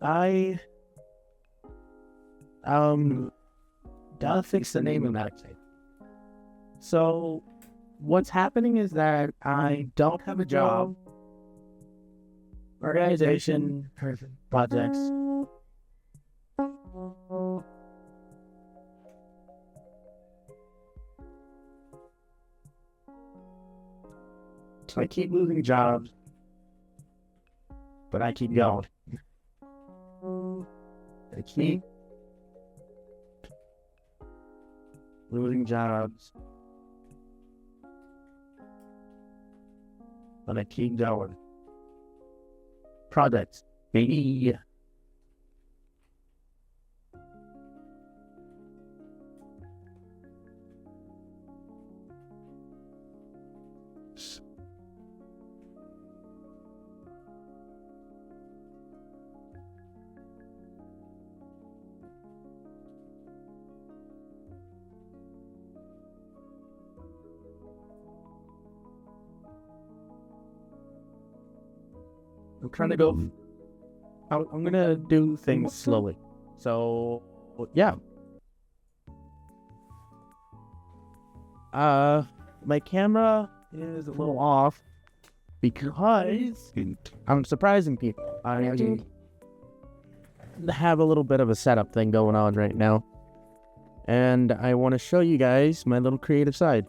I gotta fix the name of that thing. So what's happening is that I don't have a job, organization, projects. So I keep losing jobs, but I keep going. I keep losing jobs, but I keep going. Projects, baby. I'm trying to go. I'm gonna do things slowly. So, yeah. My camera is a little off because I'm surprising people. I have a little bit of a setup thing going on right now, and I want to show you guys my little creative side.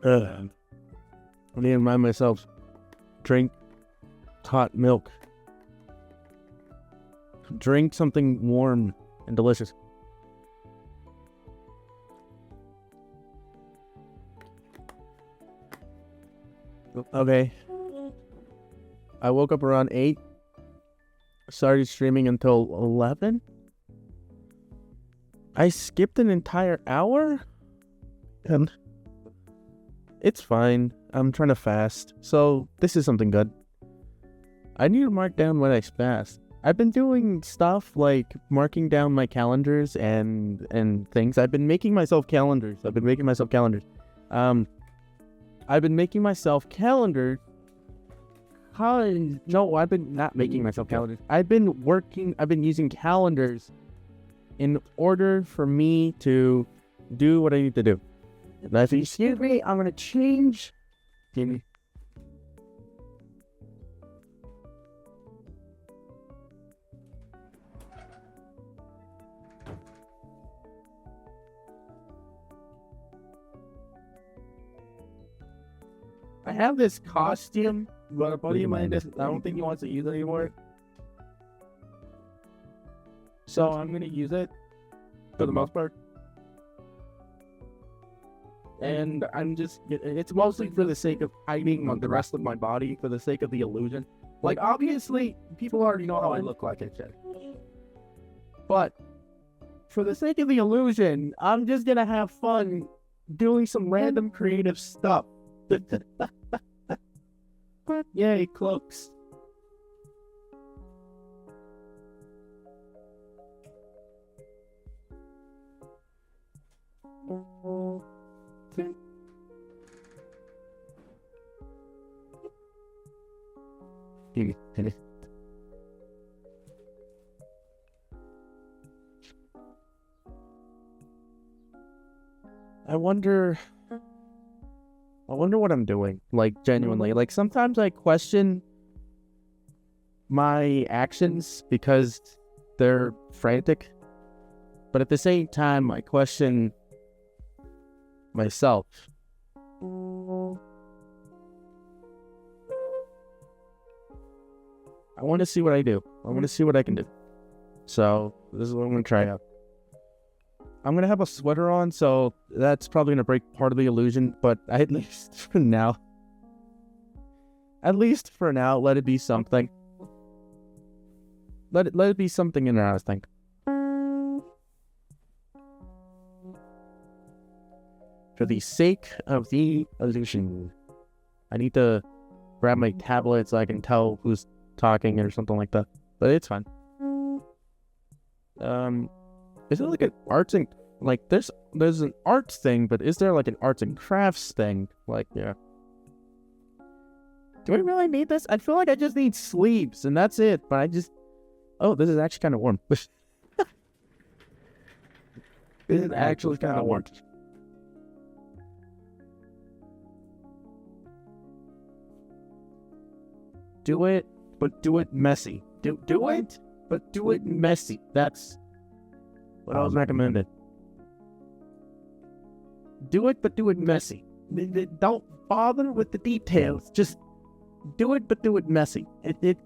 I need to remind myself, drink hot milk. Drink something warm and delicious. Okay. I woke up around 8. Started streaming until 11. I skipped an entire hour? And it's fine. I'm trying to fast. So this is something good. I need to mark down what I fast. I've been doing stuff like marking down my calendars and things. I've been making myself calendars. I've been making myself calendars. No, I've been not making myself calendars. I've been using calendars in order for me to do what I need to do. Excuse me, I'm gonna change. I have this costume, but a buddy of mine I don't think he wants to use it anymore. So I'm gonna use it for the most part. And it's mostly for the sake of hiding the rest of my body, for the sake of the illusion. Like, obviously, people already know how I look like and shit. But for the sake of the illusion, I'm just gonna have fun doing some random creative stuff. Yay, cloaks. I wonder what I'm doing, like, genuinely. Like, sometimes I question my actions because they're frantic, but at the same time, I question myself. I want to see what I do. I want to see what I can do. So, this is what I'm going to try out. I'm going to have a sweater on, so that's probably going to break part of the illusion, but at least for now, let it be something. Let it be something interesting. For the sake of the illusion, I need to grab my tablet so I can tell who's talking or something like that, but it's fine. Is it like an arts and like there's an arts thing, but is there like an arts and crafts thing? Like, yeah. Do I really need this? I feel like I just need sleeves and that's it. But this is actually kind of warm. This is actually kind of warm. Do it, but do it messy. Do it, but do it messy. That's what I was recommended. Do it, but do it messy. Don't bother with the details. Just do it, but do it messy.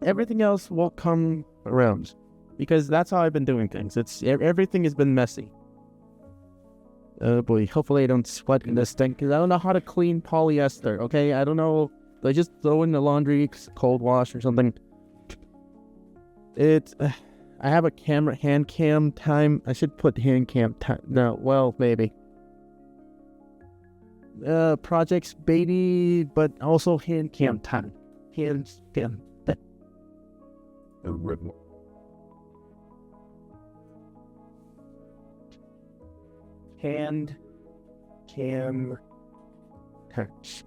Everything else will come around. Because that's how I've been doing things. Everything has been messy. Oh boy, hopefully I don't sweat in this thing. Because I don't know how to clean polyester, okay? I don't know. I just throw in the laundry, cold wash or something. I have a hand cam time. I should put hand cam time. No, well, maybe. Projects, baby, but also hand cam time. Hand cam. Hand cam touch.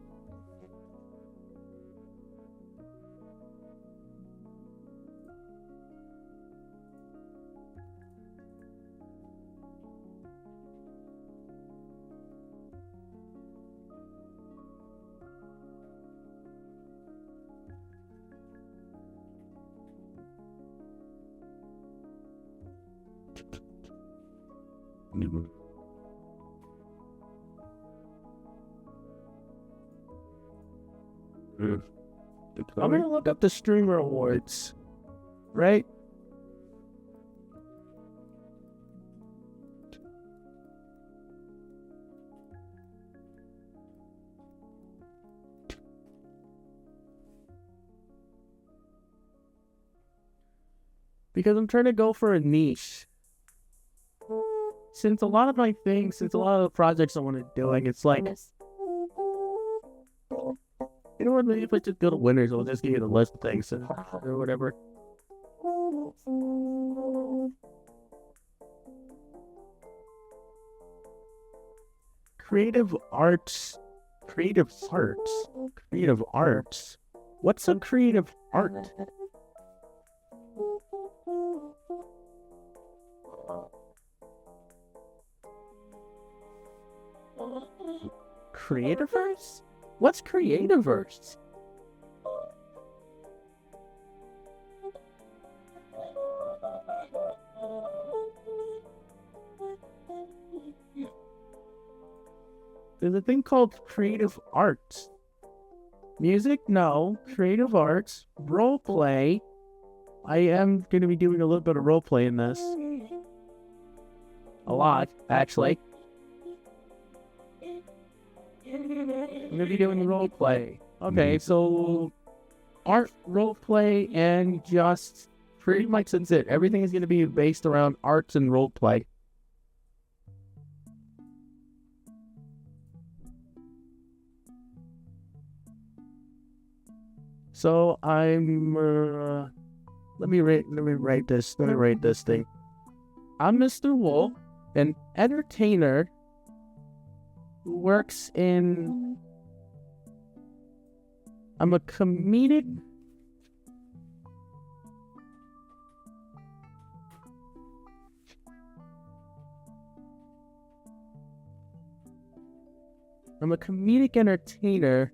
I'm gonna look up the streamer awards, right? Because I'm trying to go for a niche. since a lot of my things, since a lot of the projects I want to doing, it's like, you know what, maybe if I just go to winners, I'll just give you the list of things or whatever. Creative arts. Creative arts. Creative arts. What's a creative art? Creativerse? What's Creativerse? There's a thing called creative arts. Music? No. Creative arts. Role play. I am going to be doing a little bit of role play in this. A lot, actually. I'm going to be doing role play. Okay, so art, role play, and just pretty much that's it. Everything is going to be based around arts and role play. So I'm let me write this thing. I'm Mr. Wolf, an entertainer who works in. I'm a comedic. I'm a comedic entertainer.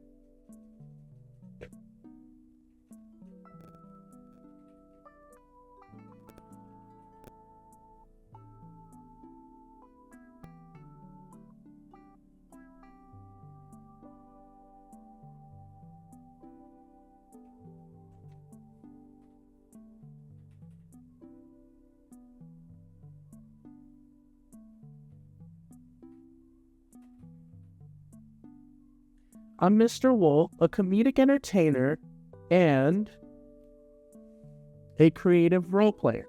I'm Mr. Wolf, a comedic entertainer, and a creative role player.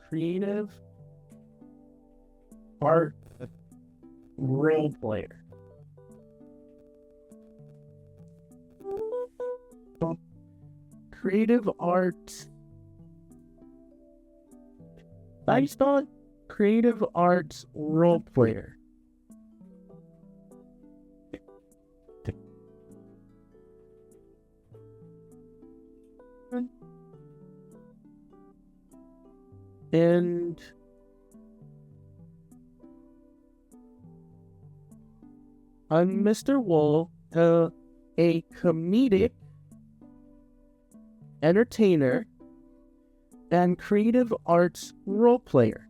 Creative art role player. Creative art. How do you spell it? Creative arts role player. And I'm Mr. Wolf, a comedic entertainer and creative arts role player.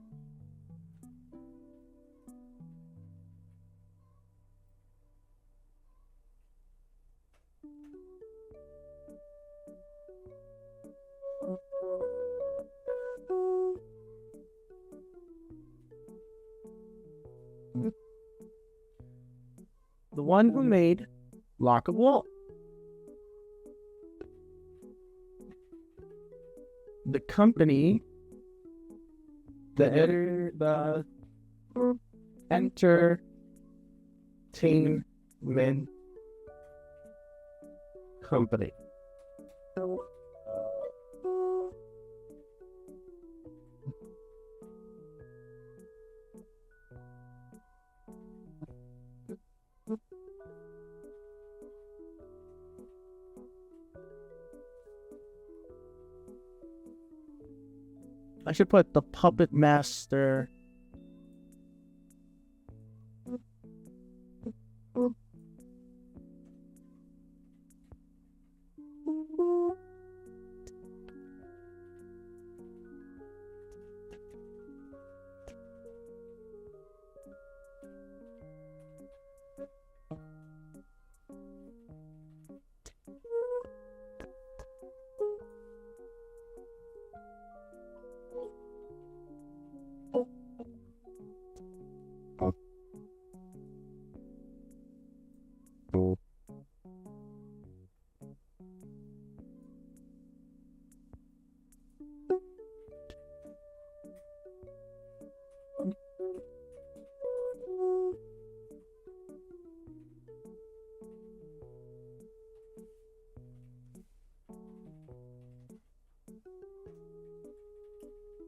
The one who made Lock of Wall. The company, the entertainment company. I should put the puppet master.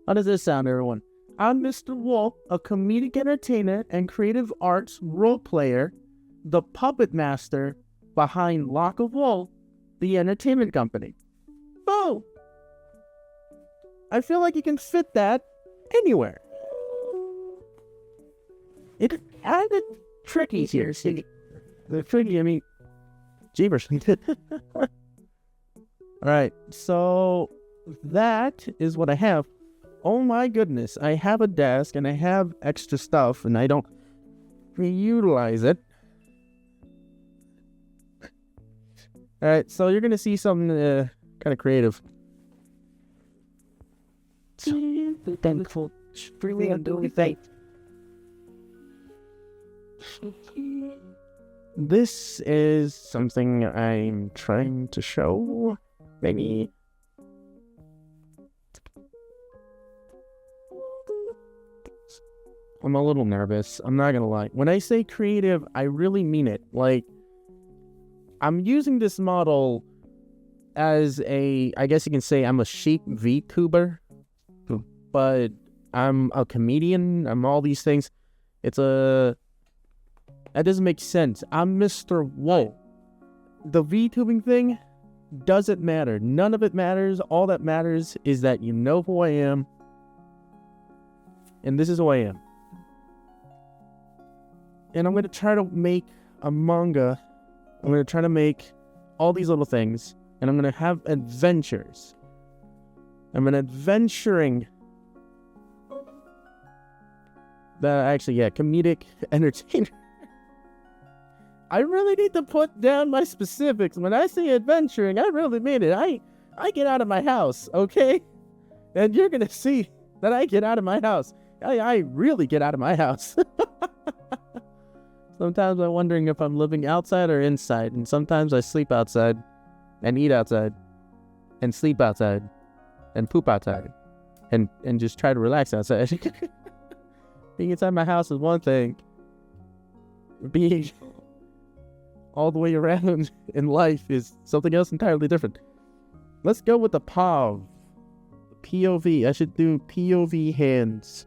How does this sound, everyone? I'm Mr. Wolf, a comedic entertainer and creative arts role player, the puppet master behind Lock of Wolf, the entertainment company. Oh! I feel like you can fit that anywhere. It's kind of tricky here. The tricky, I mean, jeebers. Alright, so that is what I have. Oh my goodness, I have a desk and I have extra stuff and I don't utilize it. Alright, so you're gonna see something kind of creative. Thankful. Really, I'm doing things. This is something I'm trying to show. Maybe. I'm a little nervous. I'm not gonna lie. When I say creative, I really mean it. Like, I'm using this model as I guess you can say I'm a chic VTuber. But I'm a comedian. I'm all these things. That doesn't make sense. I'm Mr. Wolf. The VTubing thing doesn't matter. None of it matters. All that matters is that you know who I am. And this is who I am. And I'm going to try to make a manga. I'm going to try to make all these little things. And I'm going to have adventures. I'm an adventuring... comedic entertainer. I really need to put down my specifics. When I say adventuring, I really mean it. I get out of my house, okay? And you're gonna see that I get out of my house. I really get out of my house. Sometimes I'm wondering if I'm living outside or inside, and sometimes I sleep outside, and eat outside, and sleep outside, and poop outside, and just try to relax outside. Being inside my house is one thing. Being all the way around in life is something else entirely different. Let's go with the POV. POV. I should do POV hands.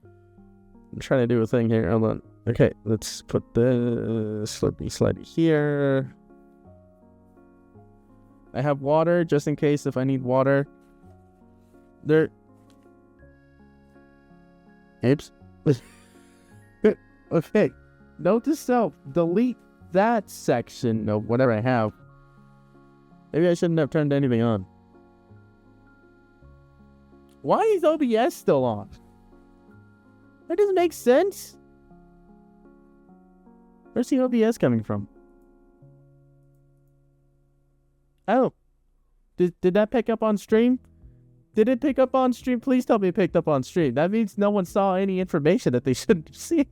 I'm trying to do a thing here. Hold on. Okay, let's put the slidey here. I have water just in case if I need water. There. Oops. Okay. Note to self. Delete that section of whatever I have. Maybe I shouldn't have turned anything on. Why is OBS still on? That doesn't make sense. Where's the OBS coming from? Oh. Did that pick up on stream? Did it pick up on stream? Please tell me it picked up on stream. That means no one saw any information that they shouldn't see.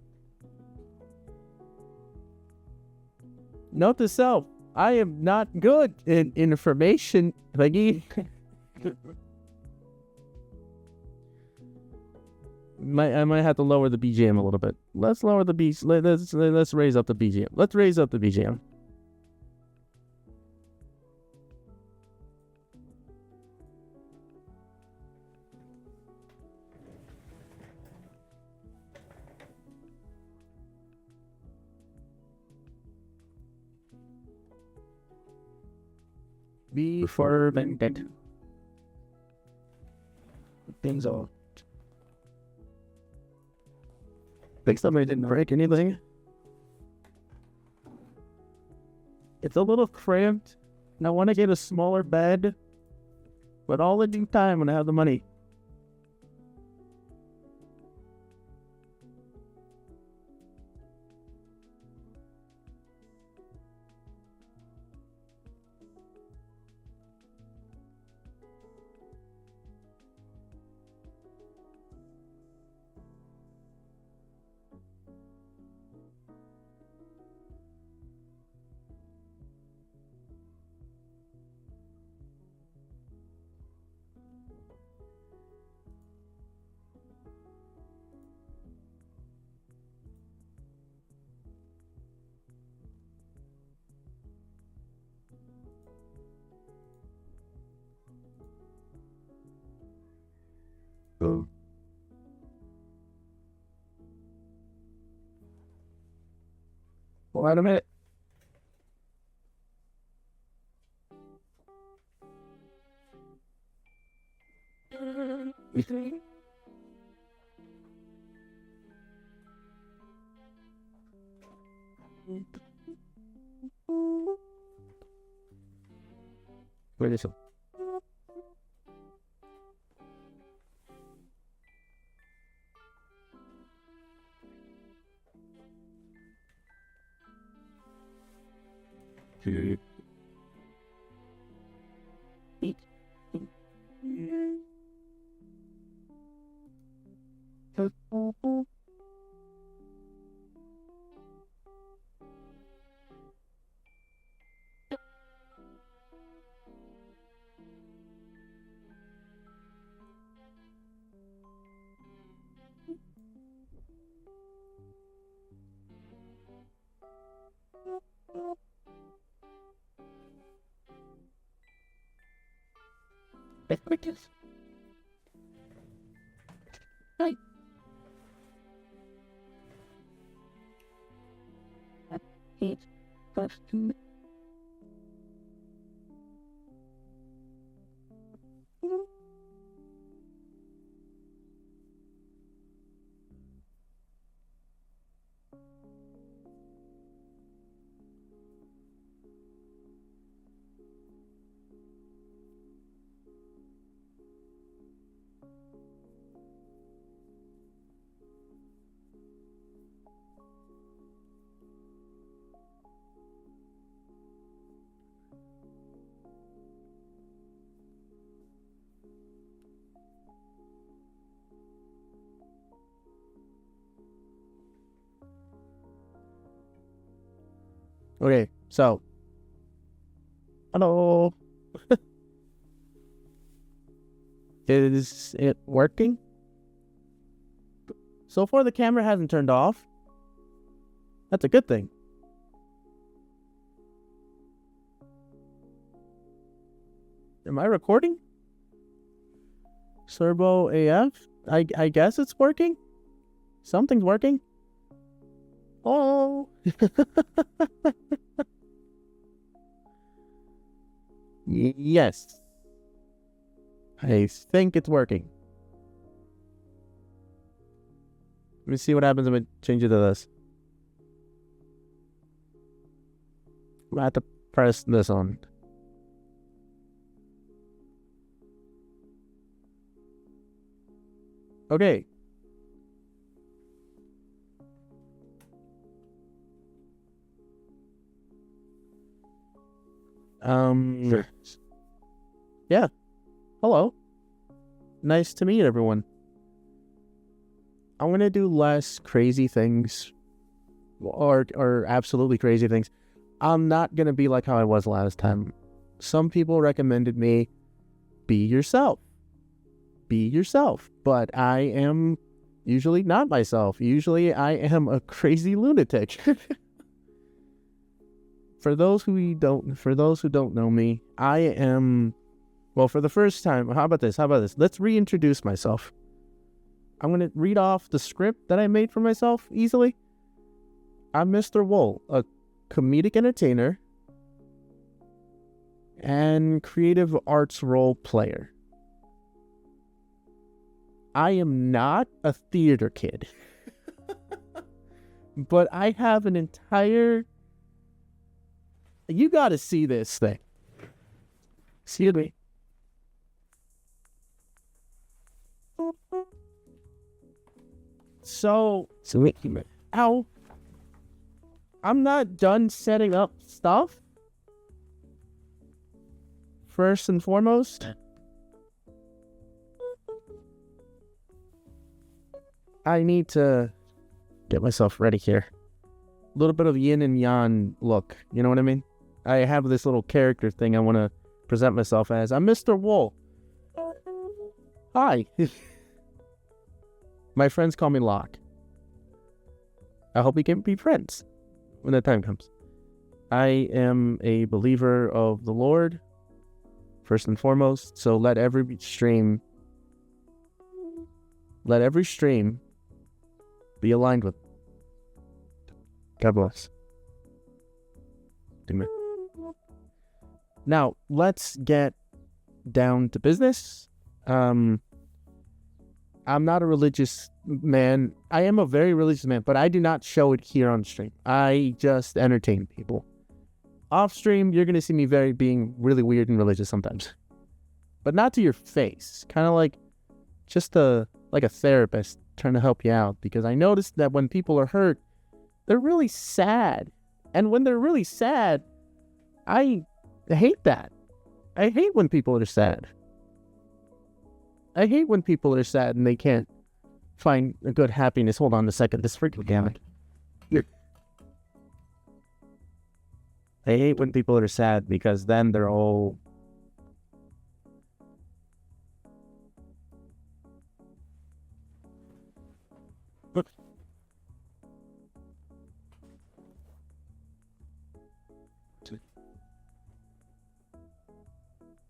Note to self, I am not good in information. I might have to lower the BGM a little bit. Let's lower the let's raise up the BGM. Let's raise up the BGM. Be fermented. Things all. Think somebody didn't break anything. It's a little cramped, and I want to get a smaller bed, but all in due time when I have the money. Wait a minute. Where is it? Quickest. Right. Eight, plus two. Okay, so. Hello. Is it working? So far, the camera hasn't turned off. That's a good thing. Am I recording? Servo AF? I guess it's working? Something's working? Oh! Yes. I think it's working. Let me see what happens if I change it to this. I have to press this on. Okay. Yeah. Hello. Nice to meet everyone. I'm gonna do less crazy things, or absolutely crazy things. I'm not gonna be like how I was last time. Some people recommended me be yourself. Be yourself. But I am usually not myself. Usually I am a crazy lunatic. For those who don't know me, I am, well, for the first time, how about this? Let's reintroduce myself. I'm going to read off the script that I made for myself easily. I'm Mr. Wool, a comedic entertainer and creative arts role player. I am not a theater kid, but I have an entire... You got to see this thing. Excuse me. So, ow. I'm not done setting up stuff. First and foremost, I need to get myself ready here. A little bit of yin and yang look. You know what I mean? I have this little character thing I want to present myself as. I'm Mr. Wool. Hi. My friends call me Locke. I hope we can be friends when that time comes. I am a believer of the Lord, first and foremost, so let every stream Let every stream be aligned with. God bless. Amen. Now, let's get down to business. I'm not a religious man. I am a very religious man, but I do not show it here on stream. I just entertain people. Off stream, you're going to see me being really weird and religious sometimes. But not to your face. Kind of like just like a therapist trying to help you out. Because I noticed that when people are hurt, they're really sad. And when they're really sad, I hate that. I hate when people are sad. I hate when people are sad and they can't find a good happiness. Hold on a second. This freaking gamut. I hate when people are sad because then they're all...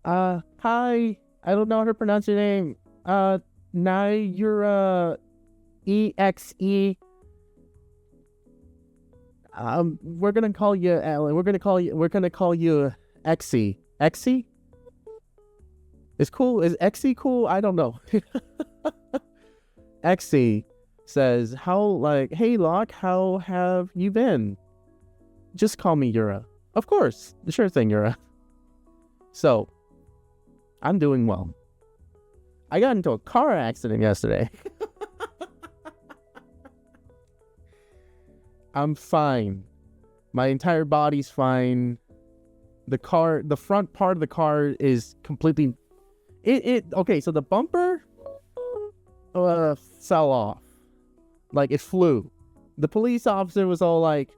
Hi. I don't know how to pronounce your name. Naira EXE. We're gonna call you Alan. We're gonna call you Exie. Exie? Is cool? Is Exie cool? I don't know. Exie says, hey Locke, how have you been? Just call me Yura. Of course. Sure thing, Yura. So, I'm doing well. I got into a car accident yesterday. I'm fine. My entire body's fine. The front part of the car is completely... Okay, so the bumper fell off. Like, it flew. The police officer was all like,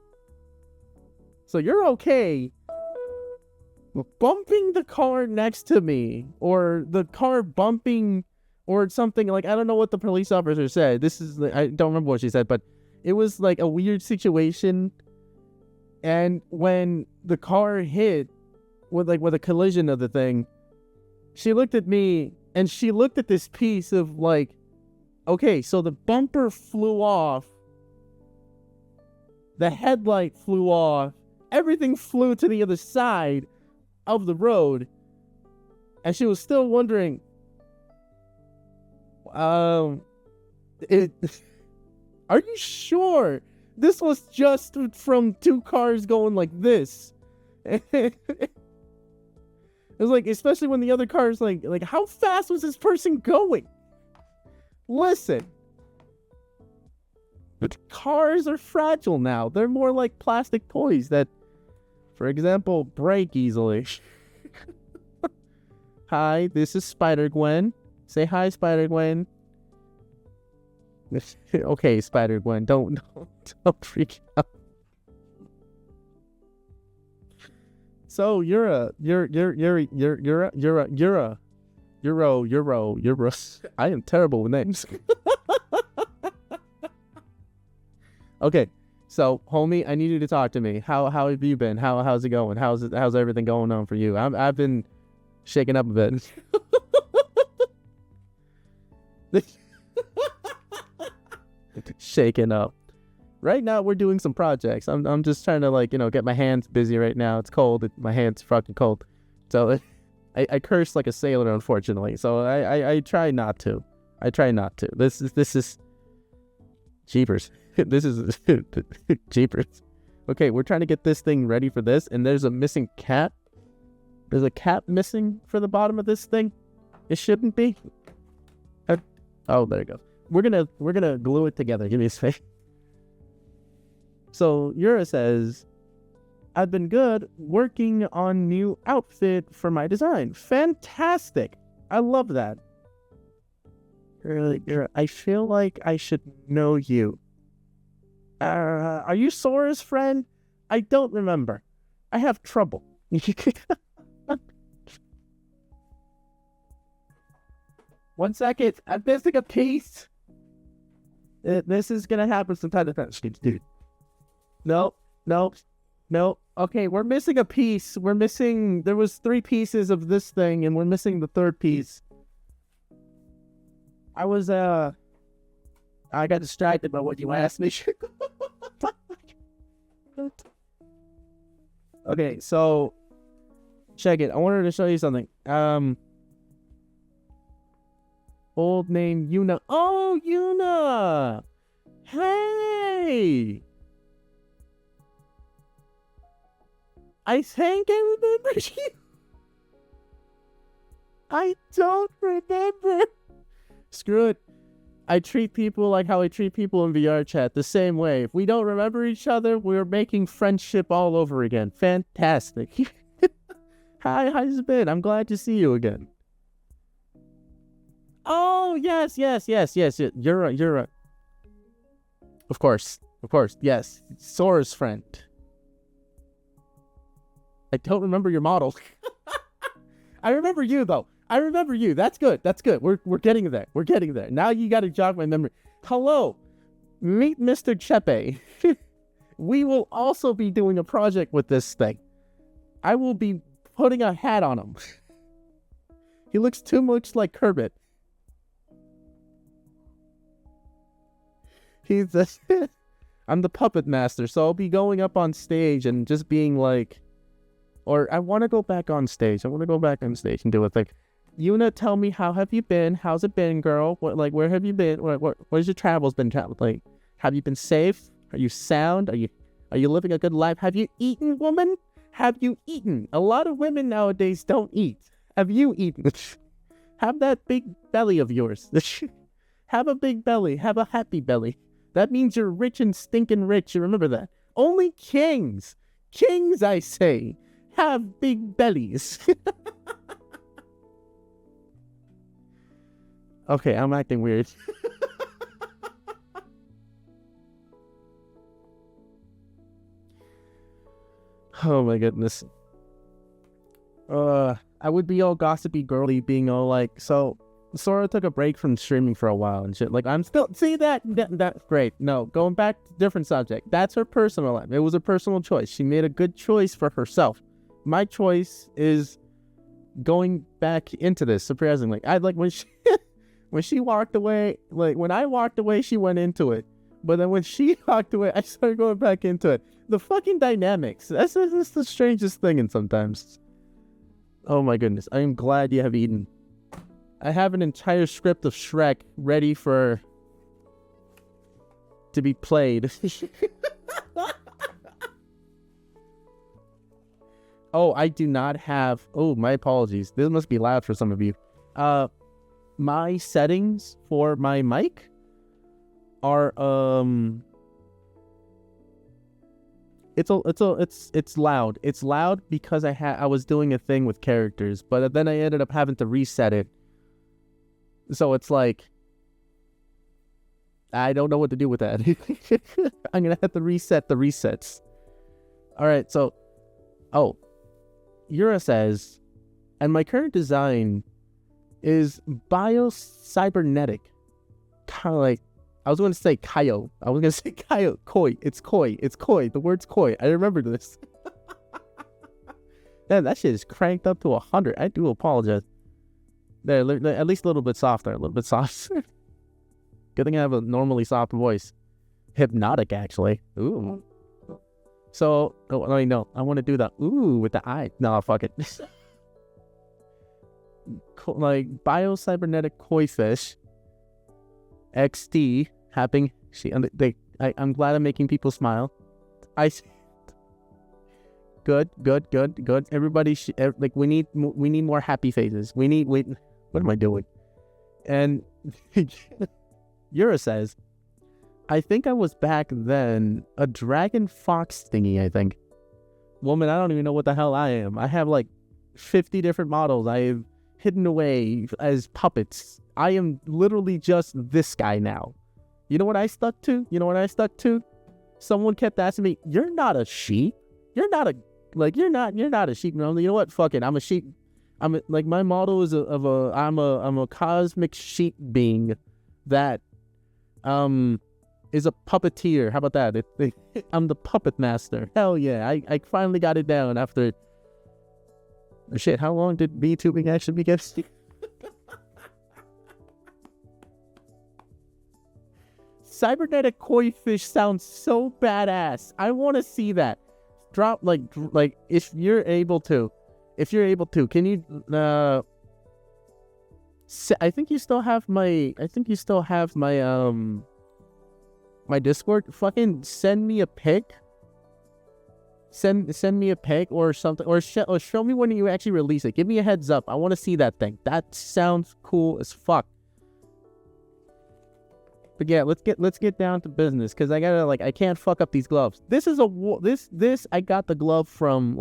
so you're okay bumping the car next to me, or the car bumping, or something. Like, I don't know what the police officer said. I don't remember what she said, but it was like a weird situation. And when the car hit with a collision of the thing, she looked at me and she looked at this piece of like, okay, so the bumper flew off, the headlight flew off, everything flew to the other side of the road, and she was still wondering, are you sure this was just from two cars going like this? It was like, especially when the other car's like, how fast was this person going? Listen, cars are fragile now. They're more like plastic toys that, for example, break easily. Hi, this is Spider-Gwen. Say hi, Spider-Gwen. Okay, Spider-Gwen, don't freak out. So you're a I am terrible with names. Okay. So, homie, I need you to talk to me. How have you been? How's it going? How's everything going on for you? I've been shaken up a bit. Shaken up. Right now, we're doing some projects. I'm just trying to get my hands busy right now. It's cold. My hands fucking cold. So I curse like a sailor, unfortunately. So I try not to. This is jeepers. This is jeepers. Okay, we're trying to get this thing ready for this, and there's a missing cap. There's a cap missing for the bottom of this thing. It shouldn't be. Oh, there it goes. We're gonna glue it together. Give me a space. So Yura says, I've been good working on new outfit for my design. Fantastic. I love that. Yura, I feel like I should know you. Are you Sora's friend? I don't remember. I have trouble. One second. I'm missing a piece. This is gonna happen sometime. Dude. No. Okay, we're missing a piece. There was 3 pieces of this thing, and we're missing the third piece. I was I got distracted by what you asked me. Okay, so check it. I wanted to show you something. Old name Yuna. Oh, Yuna! Hey! I think I remember you. I don't remember. Screw it. I treat people like how I treat people in VR chat, the same way. If we don't remember each other, we're making friendship all over again. Fantastic. Hi, how's it been? I'm glad to see you again. Oh, yes. You're right. Of course, yes. Sora's friend. I don't remember your model. I remember you, though. I remember you. That's good. We're getting there. Now you got to jog my memory. Hello. Meet Mr. Chepe. We will also be doing a project with this thing. I will be putting a hat on him. He looks too much like Kermit. I'm the puppet master, so I'll be going up on stage and just being like, or I want to go back on stage. I want to go back on stage and do it like, Yuna, tell me, how have you been? How's it been, girl? Where have you been? Where's your travels been? Like, have you been safe? Are you sound? Are you living a good life? Have you eaten, woman? Have you eaten? A lot of women nowadays don't eat. Have you eaten? Have that big belly of yours. Have a big belly. Have a happy belly. That means you're rich and stinking rich. You remember that? Only kings, I say, have big bellies. Okay, I'm acting weird. Oh my goodness. I would be all gossipy girly, being all like, so Sora took a break from streaming for a while and shit. Like, I'm still, see that's great. No, going back to different subject. That's her personal life. It was a personal choice. She made a good choice for herself. My choice is going back into this, surprisingly. I like when she when she walked away, like when I walked away, she went into it. But then when she walked away, I started going back into it. The fucking dynamics. That's the strangest thing, and sometimes. Oh my goodness. I am glad you have eaten. I have an entire script of Shrek ready to be played. Oh, I do not have... Oh, my apologies. This must be loud for some of you. My settings for my mic are it's loud. It's loud because I was doing a thing with characters, but then I ended up having to reset it. So it's like I don't know what to do with that. I'm gonna have to reset the resets. All right, so Yura says, and my current design is bio-cybernetic. Kind of like, I was going to say Kaio. I was going to say Kaio. Koi. It's koi. The word's koi. I remember this. Man, that shit is cranked up to 100. I do apologize. There, at least a little bit softer. A little bit softer. Good thing I have a normally soft voice. Hypnotic, actually. Ooh. So, no. I want to do the ooh with the eye. No, fuck it. Like bio-cybernetic koi fish XD happening. I'm glad I'm making people smile. Good. Everybody we need more happy faces. What am I doing? And Yura says, I think I was back then a dragon fox thingy, I think. Woman, I don't even know what the hell I am. I have like 50 different models I've hidden away as puppets. I am literally just this guy now. You know what I stuck to? Someone kept asking me, you're not a sheep. You're not a sheep. No, you know what? Fuck it. I'm a sheep. My model is I'm a cosmic sheep being that is a puppeteer. How about that? I'm the puppet master. Hell yeah. I finally got it down after... Shit, how long did VTubing actually begin? Cybernetic koi fish sounds so badass. I want to see that. Drop like if you're able to, can you I think you still have my my Discord. Fucking send me a pic. Send me a pic or something, or show me when you actually release it. Give me a heads up. I want to see that thing. That sounds cool as fuck. But yeah, let's get down to business, because I gotta, like, I can't fuck up these gloves. This is I got the glove from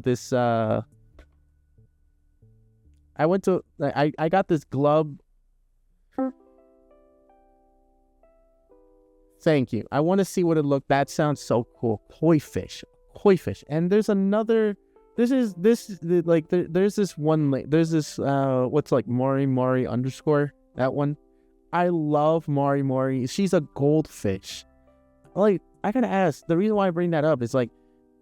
this I got this glove. Thank you. I want to see what it looked. That sounds so cool. Koi fish. And there's another. There's this one. There's this what's like Mari _ that one. I love Mari. She's a goldfish. Like, I gotta ask. The reason why I bring that up is, like,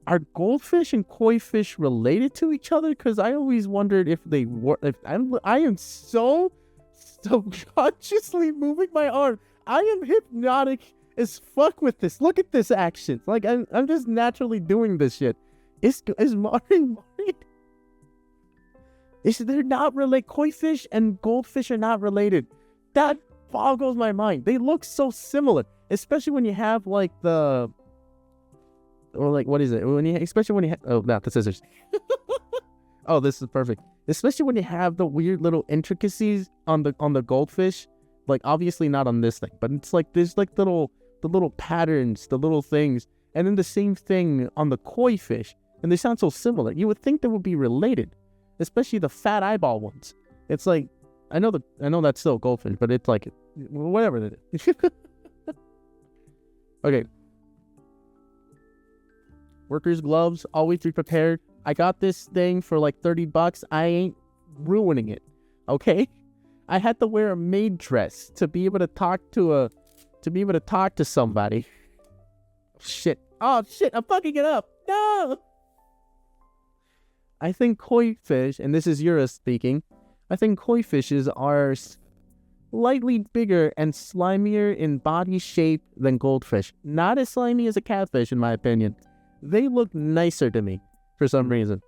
are goldfish and koi fish related to each other? Because I always wondered if they were. I am so subconsciously moving my arm. I am hypnotic as fuck with this. Look at this action. Like, I'm just naturally doing this shit. Is Mari? They're not related. Koi fish and goldfish are not related. That boggles my mind. They look so similar, especially when you have like the, or like, what is it? Especially when you have, oh, not the scissors. Oh, this is perfect. Especially when you have the weird little intricacies on the goldfish. Like, obviously not on this thing, but it's like there's like the little patterns, the little things, and then the same thing on the koi fish, and they sound so similar. You would think they would be related, especially the fat eyeball ones. It's like, I know that's still goldfish, but it's like, whatever that is. Okay. Workers' gloves, always be prepared. I got this thing for like $30. I ain't ruining it. Okay? I had to wear a maid dress to be able to talk to somebody. Shit. Oh shit, I'm fucking it up. No. I think koi fish, and this is Yura speaking, I think koi fishes are slightly bigger and slimier in body shape than goldfish. Not as slimy as a catfish, in my opinion. They look nicer to me for some reason.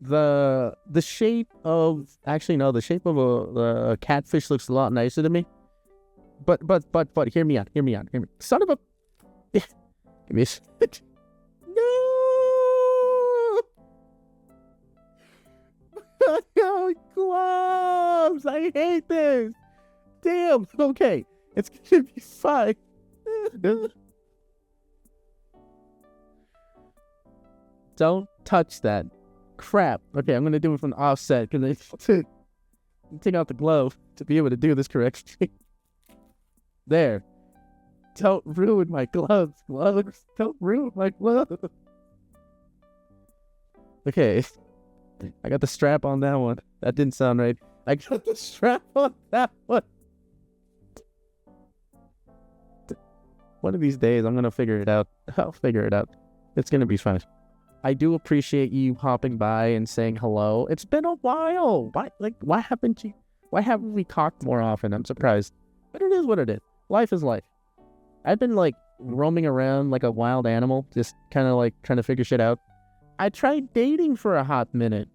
The shape of, actually no, the shape of a catfish looks a lot nicer to me. But hear me out. Son of a, give me a no gloves. I hate this. Damn. Okay, it's gonna be fine. Don't touch that. Crap. Okay, I'm gonna do it from the offset because I take out the glove to be able to do this correctly. There. Don't ruin my gloves. Don't ruin my gloves. Okay. I got the strap on that one. That didn't sound right. I got the strap on that one. One of these days, I'm gonna figure it out. I'll figure it out. It's gonna be fine. I do appreciate you hopping by and saying hello. It's been a while. Why haven't we talked more often? I'm surprised. But it is what it is. Life is life. I've been like roaming around like a wild animal, just kind of like trying to figure shit out. I tried dating for a hot minute.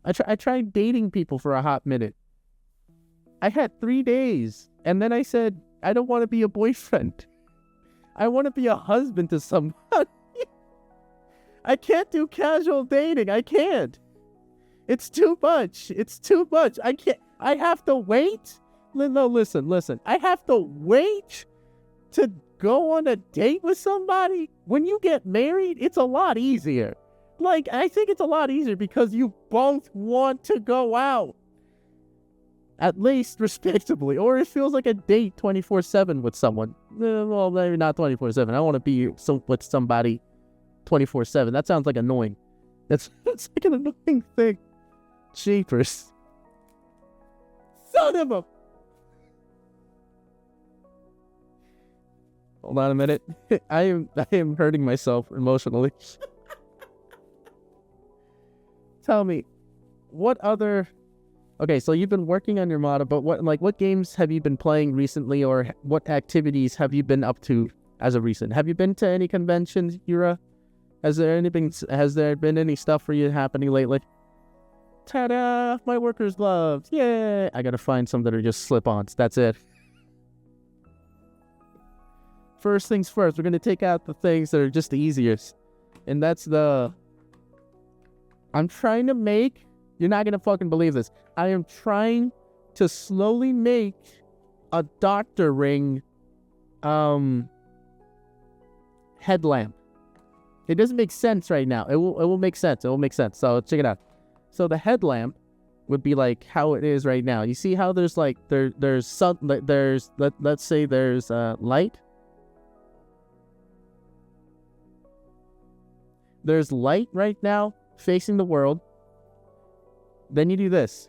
I tried dating people for a hot minute. I had 3 days, and then I said, I don't want to be a boyfriend. I want to be a husband to somebody. I can't do casual dating. I can't. It's too much. I can't. I have to wait. No, listen. I have to wait to go on a date with somebody. When you get married, it's a lot easier. Like, I think it's a lot easier because you both want to go out. At least respectably. Or it feels like a date 24/7 with someone. Well, maybe not 24/7. I want to be with somebody 24/7. That sounds like annoying. That's like an annoying thing. Jeepers. Son of a... Hold on a minute. I am hurting myself emotionally. Tell me, what other... Okay, so you've been working on your model, but what games have you been playing recently, or what activities have you been up to as of recent? Have you been to any conventions, Yura? Has there been any stuff for you happening lately? Ta-da! My workers' gloves! Yay! I gotta find some that are just slip-ons. That's it. First things first, we're gonna take out the things that are just the easiest. And that's I'm trying to make... You're not gonna fucking believe this. I am trying to slowly make a doctor ring headlamp. It doesn't make sense right now. It will make sense. It will make sense. So check it out. So the headlamp would be like how it is right now. You see how there's like there's sun, let's say there's light. There's light right now facing the world. Then you do this.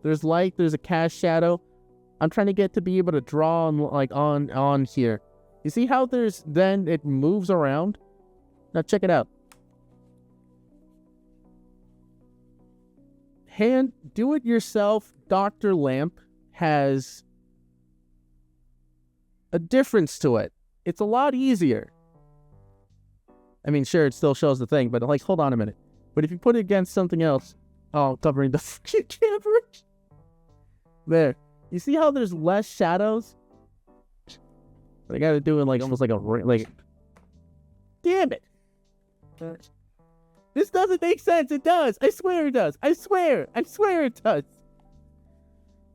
There's light, there's a cast shadow. I'm trying to get to be able to draw on here. You see how then it moves around? Now check it out. Hand do-it-yourself Dr. Lamp has a difference to it. It's a lot easier. I mean, sure, it still shows the thing, but like, hold on a minute. But if you put it against something else, covering the fucking camera. There. You see how there's less shadows? I gotta do it like almost like a damn it! This doesn't make sense. It does. I swear it does. I swear it does.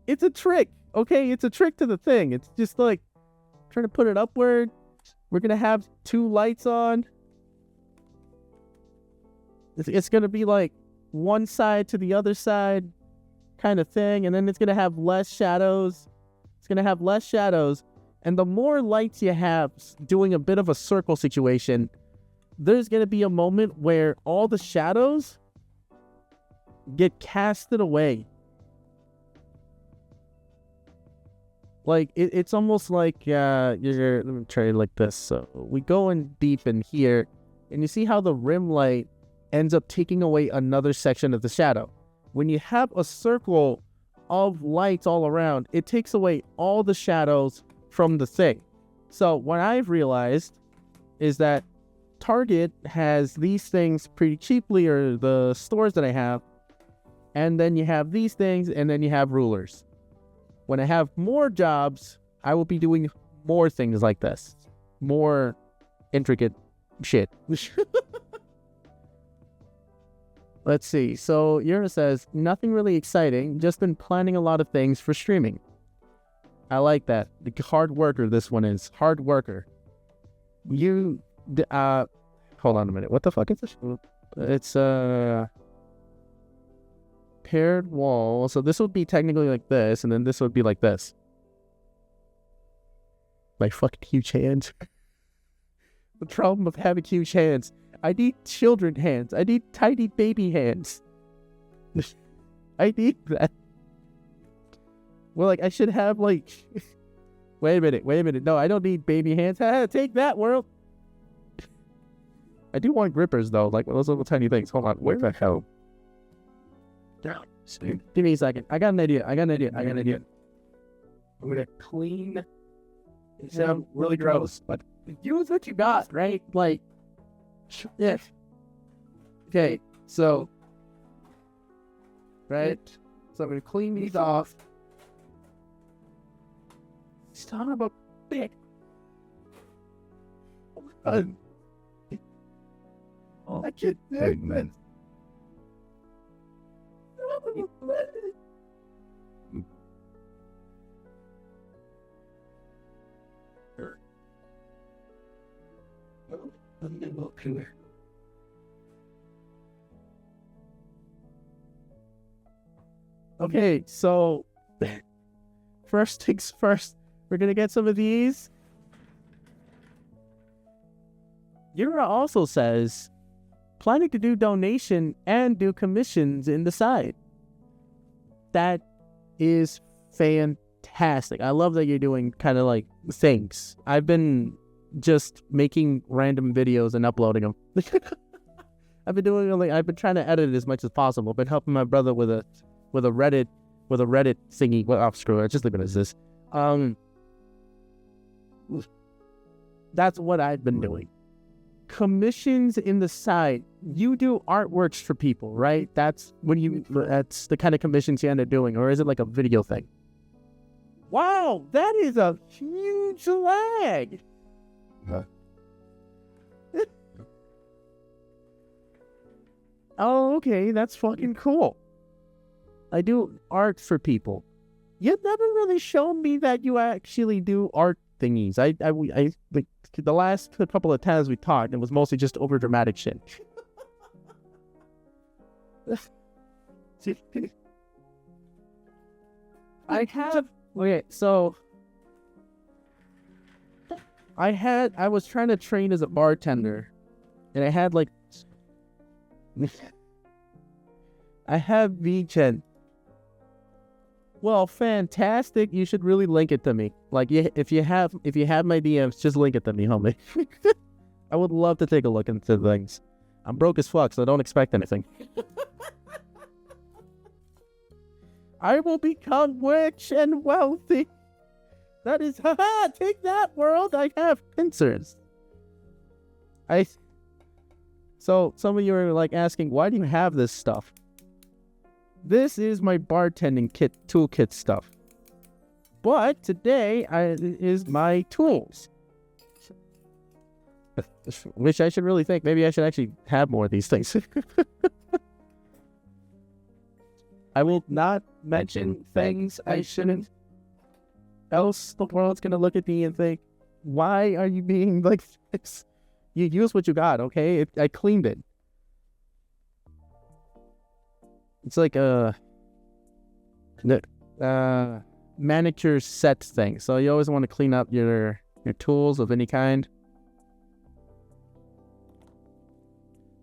It's a trick. Okay, it's a trick to the thing. It's just like trying to put it upward. We're gonna have two lights on. It's gonna be like one side to the other side kind of thing, and then it's gonna have less shadows. It's gonna have less shadows, and the more lights you have doing a bit of a circle situation, there's gonna be a moment where all the shadows get casted away. Like it's almost like let me try it like this. So we go in deep in here, and you see how the rim light ends up taking away another section of the shadow. When you have a circle of lights all around, it takes away all the shadows from the thing. So what I've realized is that Target has these things pretty cheaply, or the stores that I have, and then you have these things, and then you have rulers. When I have more jobs, I will be doing more things like this. More intricate shit. Let's see. So Yura says, nothing really exciting. Just been planning a lot of things for streaming. I like that. The hard worker this one is. Hard worker. Hold on a minute. What the fuck is this? It's paired wall. So this would be technically like this, and then this would be like this. My fucking huge hands. The problem of having huge hands. I need children hands. I need tiny baby hands. I need that. Well, like, I should have, like... Wait a minute. No, I don't need baby hands. Take that, world. I do want grippers, though. Like, those little tiny things. Hold on. Where the hell? Give me a second. I got an idea. I'm going to clean... It sounds really gross, but use what you got, right? Like... Yeah. Okay, so... Right? So I'm going to clean these off. Son of a bitch. I can't do it, man. Okay, so first things first, we're gonna get some of these. Yura also says, planning to do donation and do commissions in the side. That is fantastic. I love that you're doing kind of like things. I've been just making random videos and uploading them. I've been trying to edit it as much as possible. Been helping my brother with it. with a Reddit thingy. Well, screw it. Just leave it as this. That's what I've been doing. Commissions in the side. You do artworks for people, right? That's the kind of commissions you end up doing, or is it like a video thing? Wow, that is a huge lag. Huh? Oh, okay, that's fucking cool. I do art for people. You've never really shown me that you actually do art thingies. I like the last couple of times we talked, it was mostly just over dramatic shit. I have okay, so I was trying to train as a bartender, and I had like I have VChat. Well, fantastic. You should really link it to me. Like, if you have my DMs, just link it to me, homie. I would love to take a look into things. I'm broke as fuck, so don't expect anything. I will become rich and wealthy. That is, haha, take that, world. I have pincers. So some of you are like asking, why do you have this stuff? This is my bartending toolkit stuff. But today is my tools. Which I should really think. Maybe I should actually have more of these things. I will not mention things I shouldn't. Else the world's going to look at me and think, why are you being like this? You use what you got, okay? I cleaned it. It's like a manicure set thing. So you always want to clean up your tools of any kind.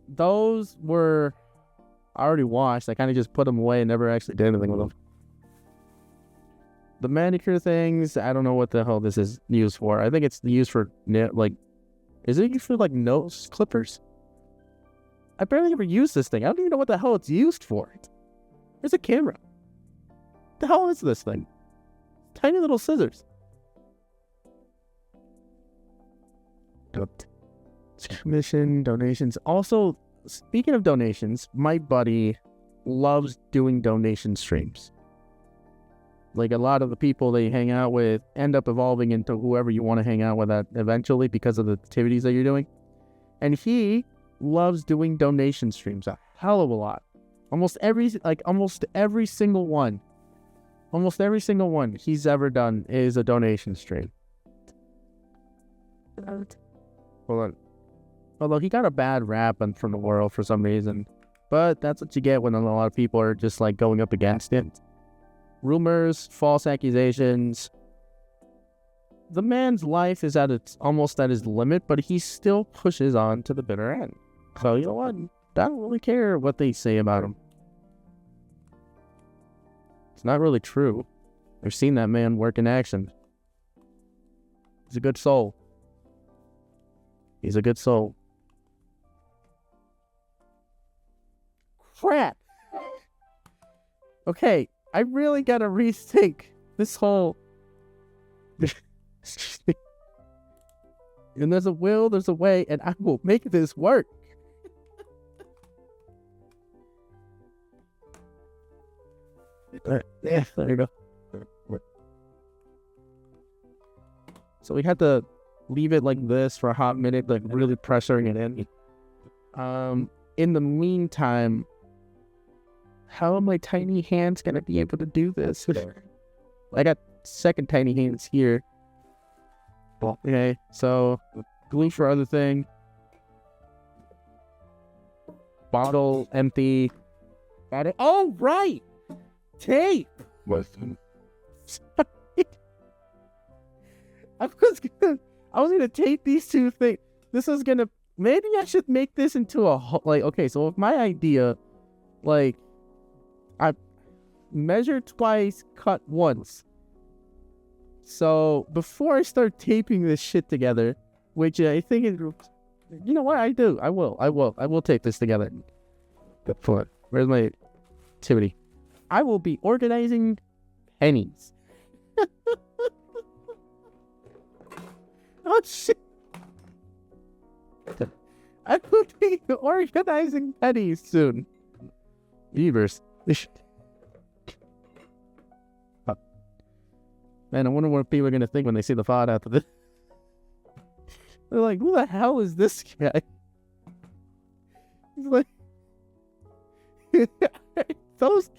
Those were already washed. I kind of just put them away and never actually did anything with them. The manicure things, I don't know what the hell this is used for. I think it's used for, like, is it used for, like, nose clippers? I barely ever use this thing. I don't even know what the hell it's used for. There's a camera. What the hell is this thing? Tiny little scissors. Commission, donations. Also, speaking of donations, my buddy loves doing donation streams. Like, a lot of the people they hang out with end up evolving into whoever you want to hang out with eventually because of the activities that you're doing. And he loves doing donation streams a hell of a lot. Almost every single one he's ever done is a donation stream. Hold on. Although he got a bad rap from the world for some reason. But that's what you get when a lot of people are just like going up against it. Rumors, false accusations. The man's life is almost at his limit, but he still pushes on to the bitter end. So you know what? I don't really care what they say about him. It's not really true. I've seen that man work in action. He's a good soul. He's a good soul. Crap! Okay, I really gotta rethink this whole... Excuse me. And there's a will, there's a way, and I will make this work. Yeah, there you go. So we had to leave it like this for a hot minute, like really pressuring it in. In the meantime, how are my tiny hands gonna be able to do this? I got second tiny hands here. Okay, so glue for other thing. Bottle empty. Got it. Oh, right. Tape. What? I was gonna tape these two things. This is gonna. Maybe I should make this into a okay. So if my idea, like, I measure twice, cut once. So before I start taping this shit together, which I think it, you know what I do? I will tape this together. Where's my activity? I will be organizing pennies. Oh shit! I will be organizing pennies soon. Beavers. Man, I wonder what people are gonna think when they see the VOD after this. They're like, "Who the hell is this guy?" He's like, "Those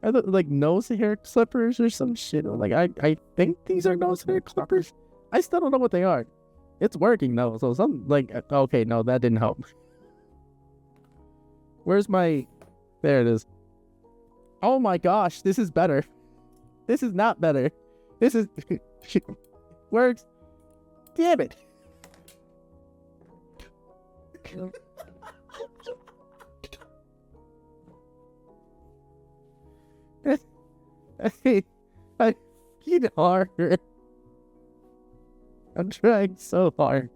are like nose hair clippers or some shit." Like, I think these are nose hair clippers. I still don't know what they are. It's working though, so some like okay, no, that didn't help. Where's my? There it is. Oh my gosh, this is better. This is not better. This is works. Damn it. I need harder. I'm trying so hard.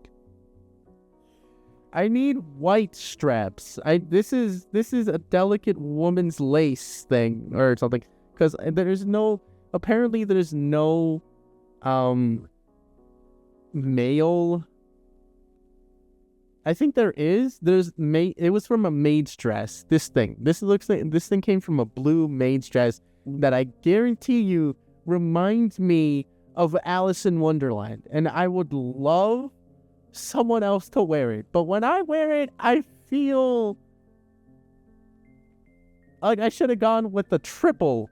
I need white straps. This is a delicate woman's lace thing or something, because there's no male. I think there is. It was from a maid's dress. This thing came from a blue maid's dress that I guarantee you reminds me of Alice in Wonderland, and I would love someone else to wear it. But when I wear it, I feel like I should have gone with the triple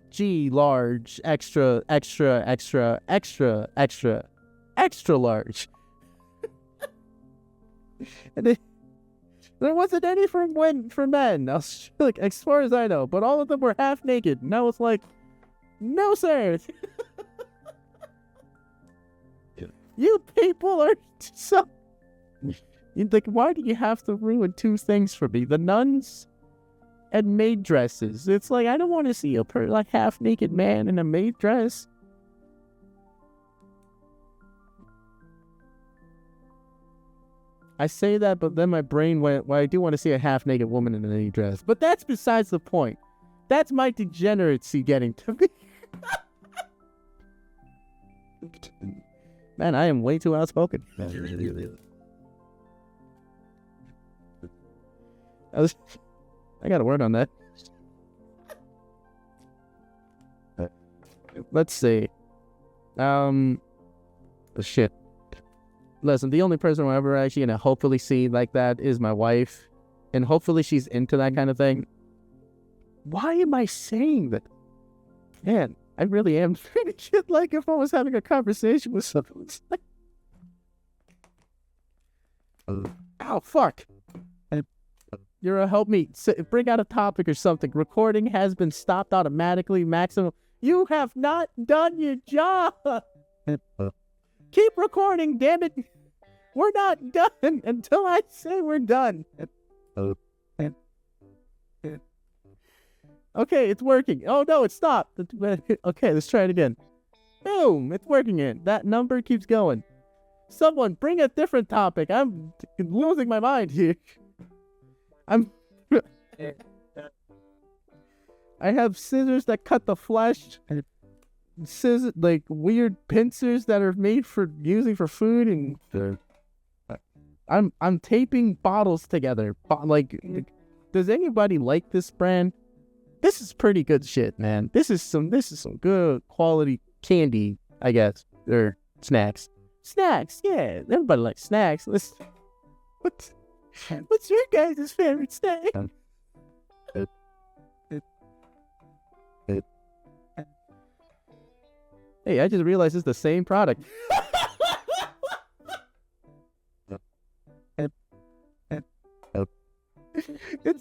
G large extra large. And there wasn't any for men. I was like, as far as I know, but all of them were half naked, and I was like, no sir. You people are so... Like, why do you have to ruin two things for me? The nuns and maid dresses. It's like, I don't want to see a half-naked man in a maid dress. I say that, but then my brain went, well, I do want to see a half-naked woman in a maid dress. But that's besides the point. That's my degeneracy getting to me. Man, I am way too outspoken. I gotta work on that. Let's see. Shit. Listen, the only person I'm ever actually gonna hopefully see like that is my wife. And hopefully she's into that kind of thing. Why am I saying that? Man, I really am treating shit like if I was having a conversation with someone. It's like... Oh, fuck. You're help me. Bring out a topic or something. Recording has been stopped automatically. Maximum. You have not done your job. Keep recording, damn it. We're not done until I say we're done. Okay, it's working. Oh no, it stopped. Okay, let's try it again. Boom, it's working again. That number keeps going. Someone bring a different topic. I'm losing my mind here. I have scissors that cut the flesh. Scissors, like weird pincers that are made for using for food, and I'm taping bottles together. Like, does anybody like this brand? This is pretty good shit, man. This is some good quality candy, I guess, or snacks. Snacks, yeah. Everybody likes snacks. What's your guys' favorite snack? Hey, I just realized it's the same product.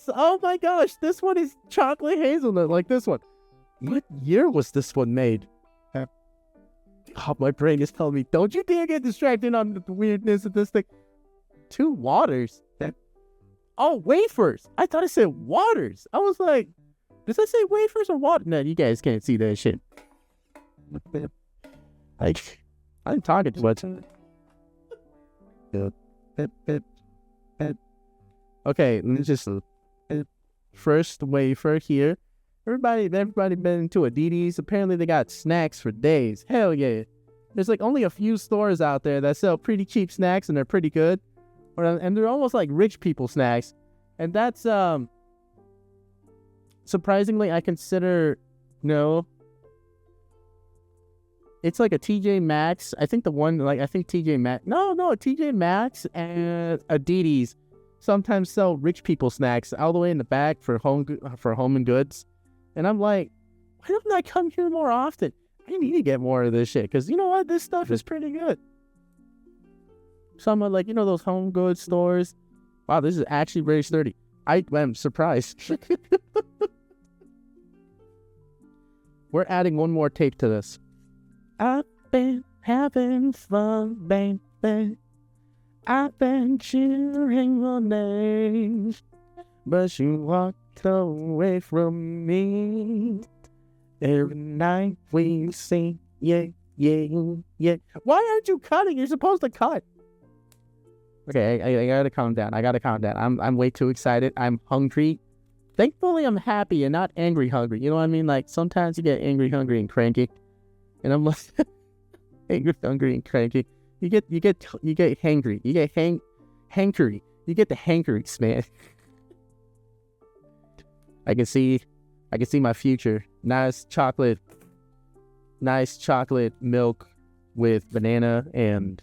Oh my gosh, this one is chocolate hazelnut, like this one. What year was this one made? Oh, my brain is telling me, don't you dare get distracted on the weirdness of this thing. 2 waters. Oh, wafers. I thought it said waters. I was like, does that say wafers or water? No, you guys can't see that shit. I'm talking too much. Okay, let's just first wafer here. Everybody been into Adidas. Apparently they got snacks for days. Hell yeah. There's like only a few stores out there that sell pretty cheap snacks and they're pretty good. And they're almost like rich people snacks. And that's surprisingly I consider it's like a TJ Maxx. I think TJ Maxx. No, TJ Maxx and Adidas sometimes sell rich people snacks all the way in the back for home and goods. And I'm like, why don't I come here more often? I need to get more of this shit because you know what? This stuff is pretty good. Some of like, those home goods stores. Wow, this is actually very sturdy. I am surprised. We're adding one more tape to this. I've been having fun, baby. I've been cheering your name, but you walked away from me. Every night we sing, yeah, yeah, yeah. Why aren't you cutting? You're supposed to cut. Okay, I gotta calm down. I'm way too excited. I'm hungry. Thankfully, I'm happy and not angry hungry. You know what I mean? Like sometimes you get angry, hungry, and cranky. And I'm like, angry, hungry, and cranky. You get hangry. You get hankery. You get the hankeries, man. I can see my future. Nice chocolate milk with banana and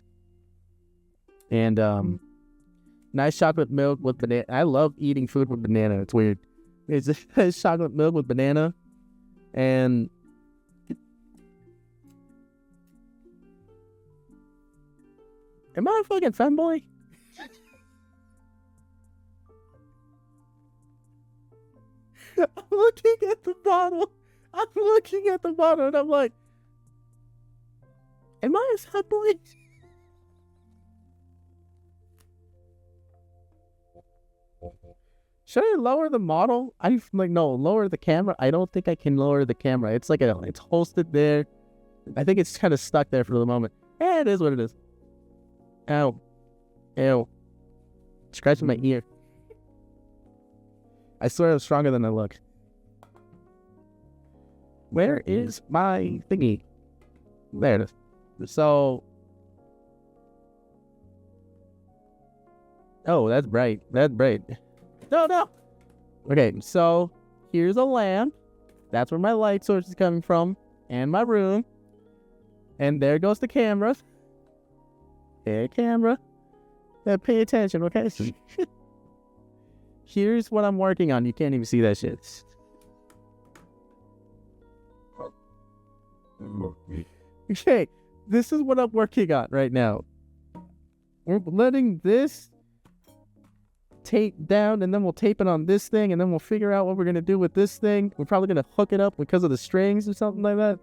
nice chocolate milk with banana. I love eating food with banana. It's weird. It's chocolate milk with banana and am I a fucking fanboy? I'm looking at the bottle and I'm like, am I a fanboy? Should I lower the model? I'm like, no, lower the camera. I don't think I can lower the camera. It's like it's hosted there. I think it's kind of stuck there for the moment. Yeah, it is what it is. Ow. Ew. Scratching my ear. I swear I'm stronger than I look. Where is my thingy? There it is. So. Oh, that's bright. No. Okay, so here's a lamp. That's where my light source is coming from. And my room. And there goes the camera. Hey, camera. Pay attention, okay? Here's what I'm working on. You can't even see that shit. Okay, this is what I'm working on right now. We're letting this tape down, and then we'll tape it on this thing, and then we'll figure out what we're going to do with this thing. We're probably going to hook it up because of the strings or something like that.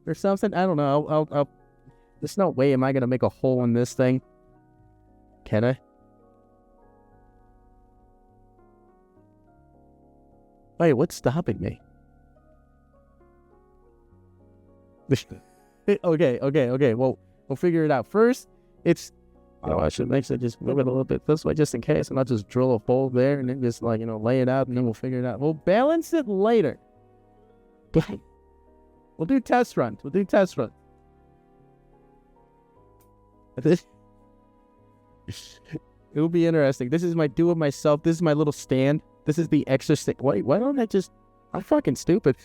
Or something. I don't know. I'll there's no way am I going to make a hole in this thing. Can I? Wait, what's stopping me? Okay. Well, we'll figure it out. First, it's... I should actually just move it a little bit this way just in case, and I'll just drill a hole there and then just lay it out, and then we'll figure it out. We'll balance it later. We'll do test runs. It will be interesting. This is my do-it-myself. This is my little stand. This is the extra stick. Wait, why don't I just... I'm fucking stupid.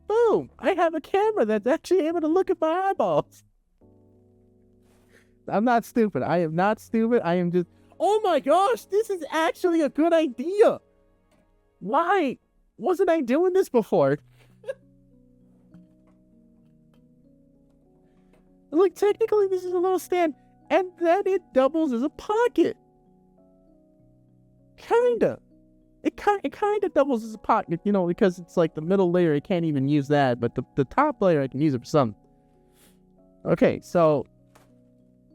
Boom! I have a camera that's actually able to look at my eyeballs. I'm not stupid. I am not stupid. I am just... Oh my gosh! This is actually a good idea! Why wasn't I doing this before? Look, technically this is a little stand, and then it doubles as a pocket. Kinda. It kinda doubles as a pocket, because it's like the middle layer, I can't even use that, but the top layer, I can use it for something. Okay, so...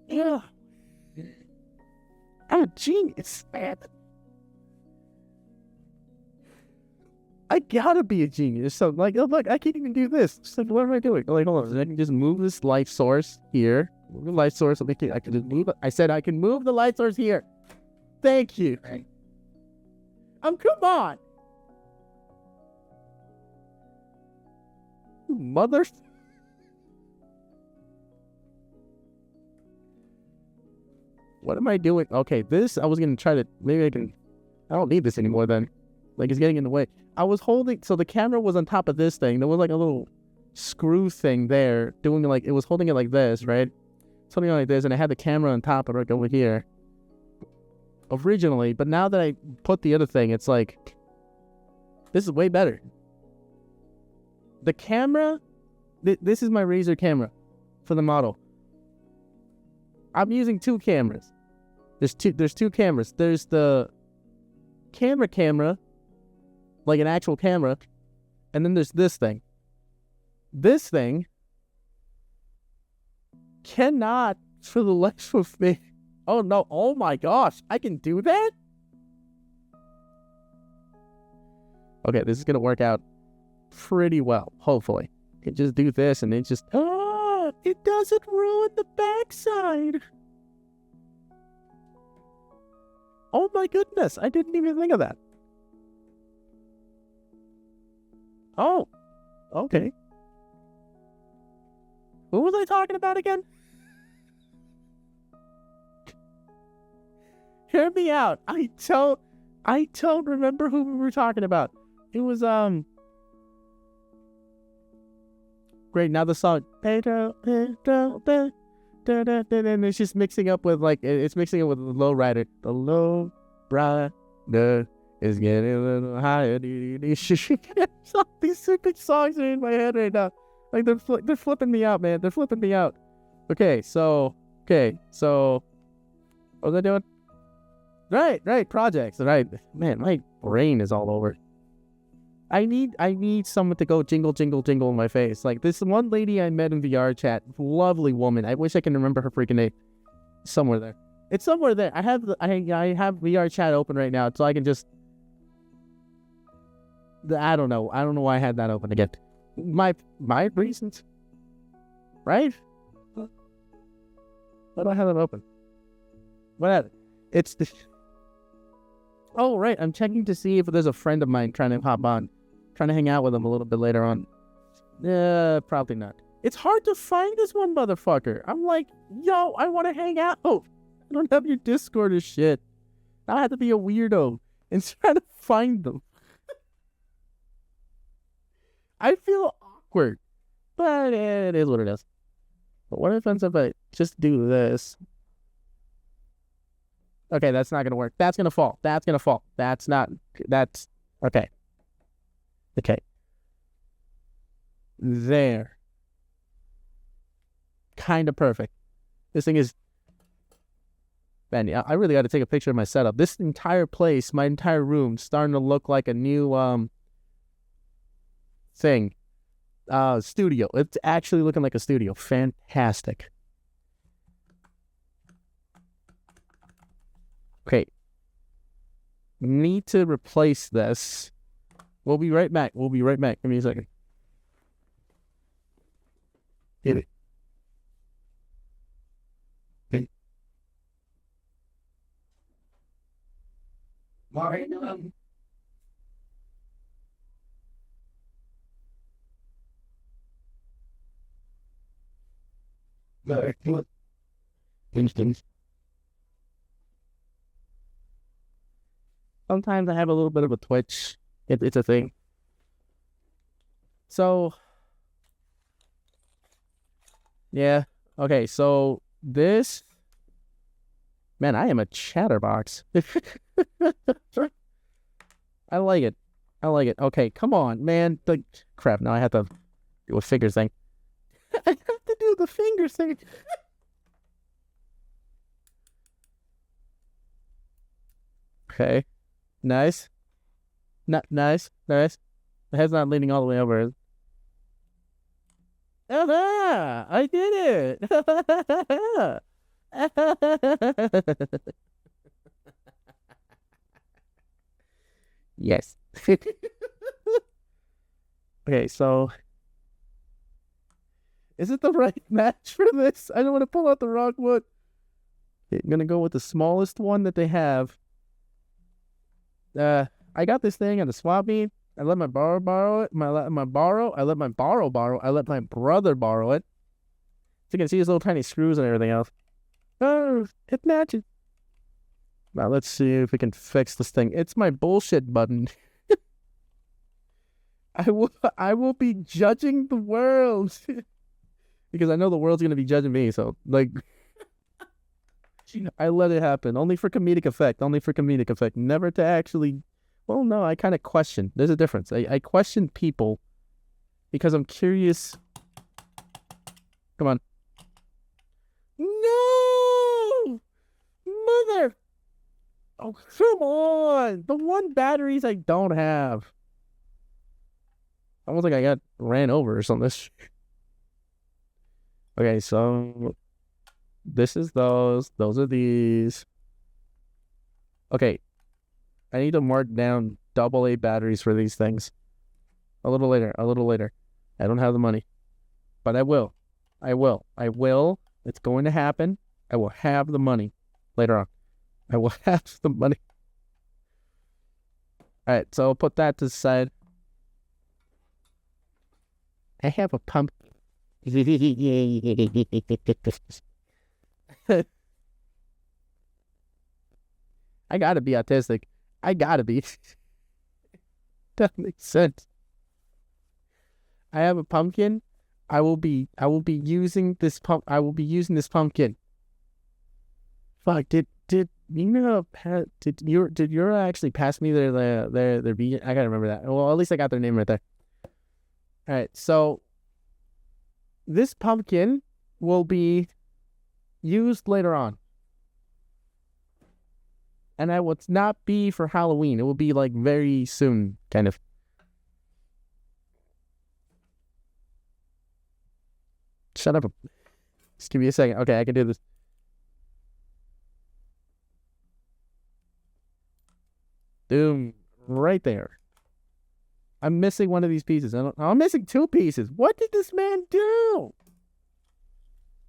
Yeah. I'm a genius, man. I gotta be a genius. So, look, I can't even do this. Just what am I doing? Hold on. I can just move this light source here. Move the light source. I can just move it. I said I can move the light source here. Thank you. Come on. Mother. What am I doing? Okay, this, I was going to try to, maybe I don't need this anymore then. Like, it's getting in the way. I was holding, so the camera was on top of this thing. There was like a little screw thing there, doing like, it was holding it like this, right? Something like this, and I had the camera on top of it over here. Originally, but now that I put the other thing, it's like, this is way better. The camera, this is my Razer camera for the model. I'm using two cameras. There's two cameras. There's the camera, like an actual camera, and then there's this thing. This thing cannot, for the life of me. Oh no, oh my gosh, I can do that? Okay, this is gonna work out pretty well, hopefully. I can just do this and it just, it doesn't ruin the backside. Oh my goodness, I didn't even think of that. Oh, okay. Who was I talking about again? Hear me out. I don't remember who we were talking about. It was, great, now the song. And it's just mixing up with, like, it's mixing it with the low rider. The low rider is getting a little higher. These stupid songs are in my head right now. Like, they're flipping me out, man. They're flipping me out. Okay, so, what was I doing? Right, projects, right. Man, my brain is all over. I need someone to go jingle, jingle, jingle in my face. Like, this one lady I met in VR chat, lovely woman. I wish I can remember her freaking name. Somewhere there. It's somewhere there. I have VR chat open right now, so I can just, I don't know why I had that open again. My reasons, right? Why do I have that open? Whatever. It's the. Oh, right. I'm checking to see if there's a friend of mine trying to hop on. Trying to hang out with him a little bit later on. Probably not. It's hard to find this one motherfucker. I'm like, yo, I want to hang out. I don't have your Discord or shit. I have to be a weirdo and try to find them. I feel awkward. But it is what it is. But what if I just do this? Okay, that's not going to work. That's going to fall. That's okay. Okay. There. Kind of perfect. This thing is, man, I really got to take a picture of my setup. This entire place, my entire room, starting to look like a new, thing. Studio. It's actually looking like a studio. Fantastic. Okay. Need to replace this. We'll be right back. Give me a second. Get it. Okay. All right. Sometimes I have a little bit of a twitch. It's a thing. So, yeah. Okay, so this... Man, I am a chatterbox. I like it. Okay, come on, man. Crap, now I have to do a fingers thing. I have to do the fingers thing. Okay. Nice. Nice. The head's not leaning all the way over. Ah, I did it. Yes. Okay, so is it the right match for this? I don't want to pull out the wrong one. Okay, I'm gonna go with the smallest one that they have. I got this thing at the swap meet. I let my borrow it. I let my brother borrow it. So you can see his little tiny screws and everything else. Oh, it matches. Now let's see if we can fix this thing. It's my bullshit button. I will be judging the world because I know the world's gonna be judging me. So like, I let it happen only for comedic effect. Never to actually. Well, no, I kind of question. There's a difference. I question people because I'm curious. Come on. No! Mother! Oh, come on! The one batteries I don't have. Almost like I got ran over or something. Okay, so this is those. Those are these. Okay. I need to mark down AA batteries for these things. A little later. I don't have the money. But I will. It's going to happen. I will have the money later on. I will have the money. Alright, so I'll put that to the side. I have a pump. I gotta be autistic. I gotta be. That makes sense. I have a pumpkin. I will be using this pumpkin. Fuck, did you actually pass me their vegan? I gotta remember that. Well, at least I got their name right there. Alright, so this pumpkin will be used later on. And I will not be for Halloween. It will be like very soon, kind of. Shut up. Just give me a second. Okay, I can do this. Boom. Right there. I'm missing one of these pieces. I'm missing two pieces. What did this man do?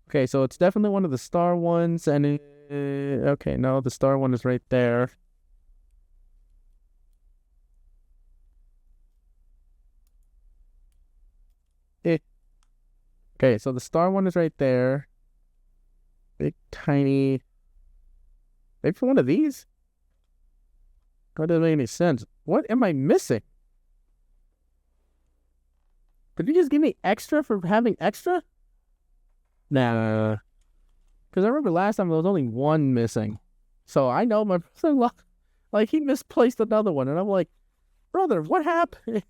Okay, so it's definitely one of the star ones, and okay, no, the star one is right there. Okay, so the star one is right there. Big, tiny. Maybe for one of these? That doesn't make any sense. What am I missing? Did you just give me extra for having extra? Nah. Because I remember last time there was only one missing. So I know my brother-in-law, like, he misplaced another one. And I'm like, brother, what happened?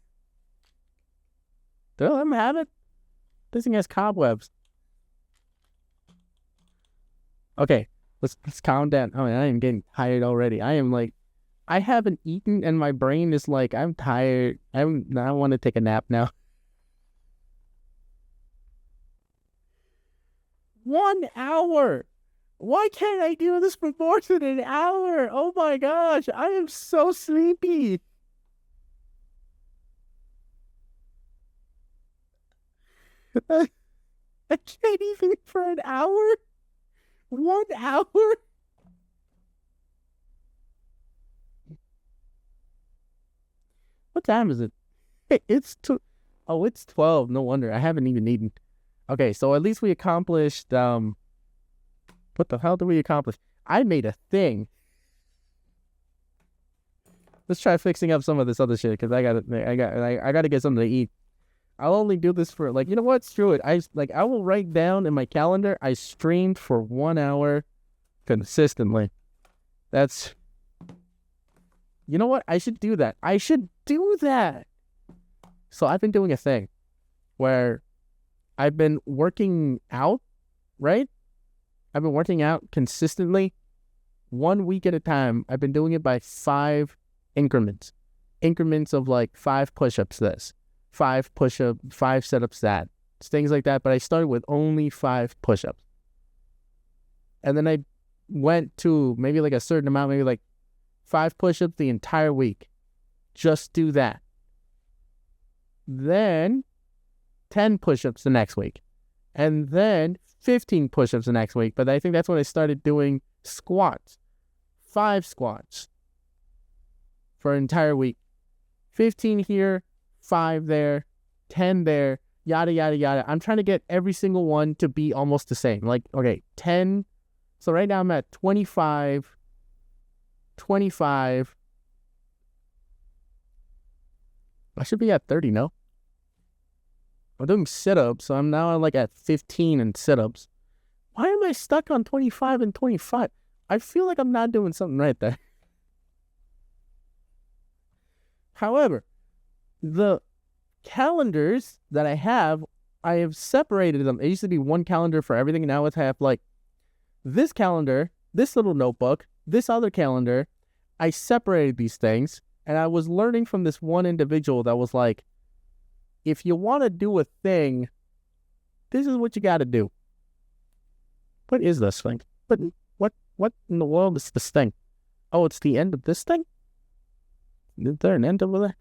Did I let him have it? This thing has cobwebs. Okay, let's calm down. Oh, I am getting tired already. I haven't eaten and my brain is like, I'm tired. I want to take a nap now. 1 hour. Why can't I do this for more than an hour? Oh my gosh, I am so sleepy. I can't even for an hour. 1 hour. What time is it? It's 12. No wonder I haven't even eaten. Okay, so at least we accomplished. What the hell did we accomplish? I made a thing. Let's try fixing up some of this other shit because I gotta get something to eat. I'll only do this for, like, you know what? Screw it. I will write down in my calendar, I streamed for 1 hour consistently. That's, you know what? I should do that. So I've been doing a thing where I've been working out, right? I've been working out consistently 1 week at a time. I've been doing it by 5 increments. Increments of like 5 push-ups this. 5 push-ups, 5 sit-ups that. Things like that. But I started with only 5 push-ups. And then I went to maybe like a certain amount, maybe like 5 push-ups the entire week. Just do that. Then 10 push-ups the next week. And then 15 push-ups the next week. But I think that's when I started doing squats. 5 squats. for an entire week. 15 here, 5 there, 10 there, yada, yada, yada. I'm trying to get every single one to be almost the same. Like, okay, 10. So right now I'm at 25. I should be at 30, no? I'm doing sit-ups, so I'm now like at 15 in sit-ups. Why am I stuck on 25 and 25? I feel like I'm not doing something right there. However, the calendars that I have separated them. It used to be one calendar for everything, and now it's have like this calendar, this little notebook, this other calendar. I separated these things, and I was learning from this one individual that was like, if you want to do a thing, this is what you got to do. What is this thing? But what in the world is this thing? Oh, it's the end of this thing? Is there an end over there?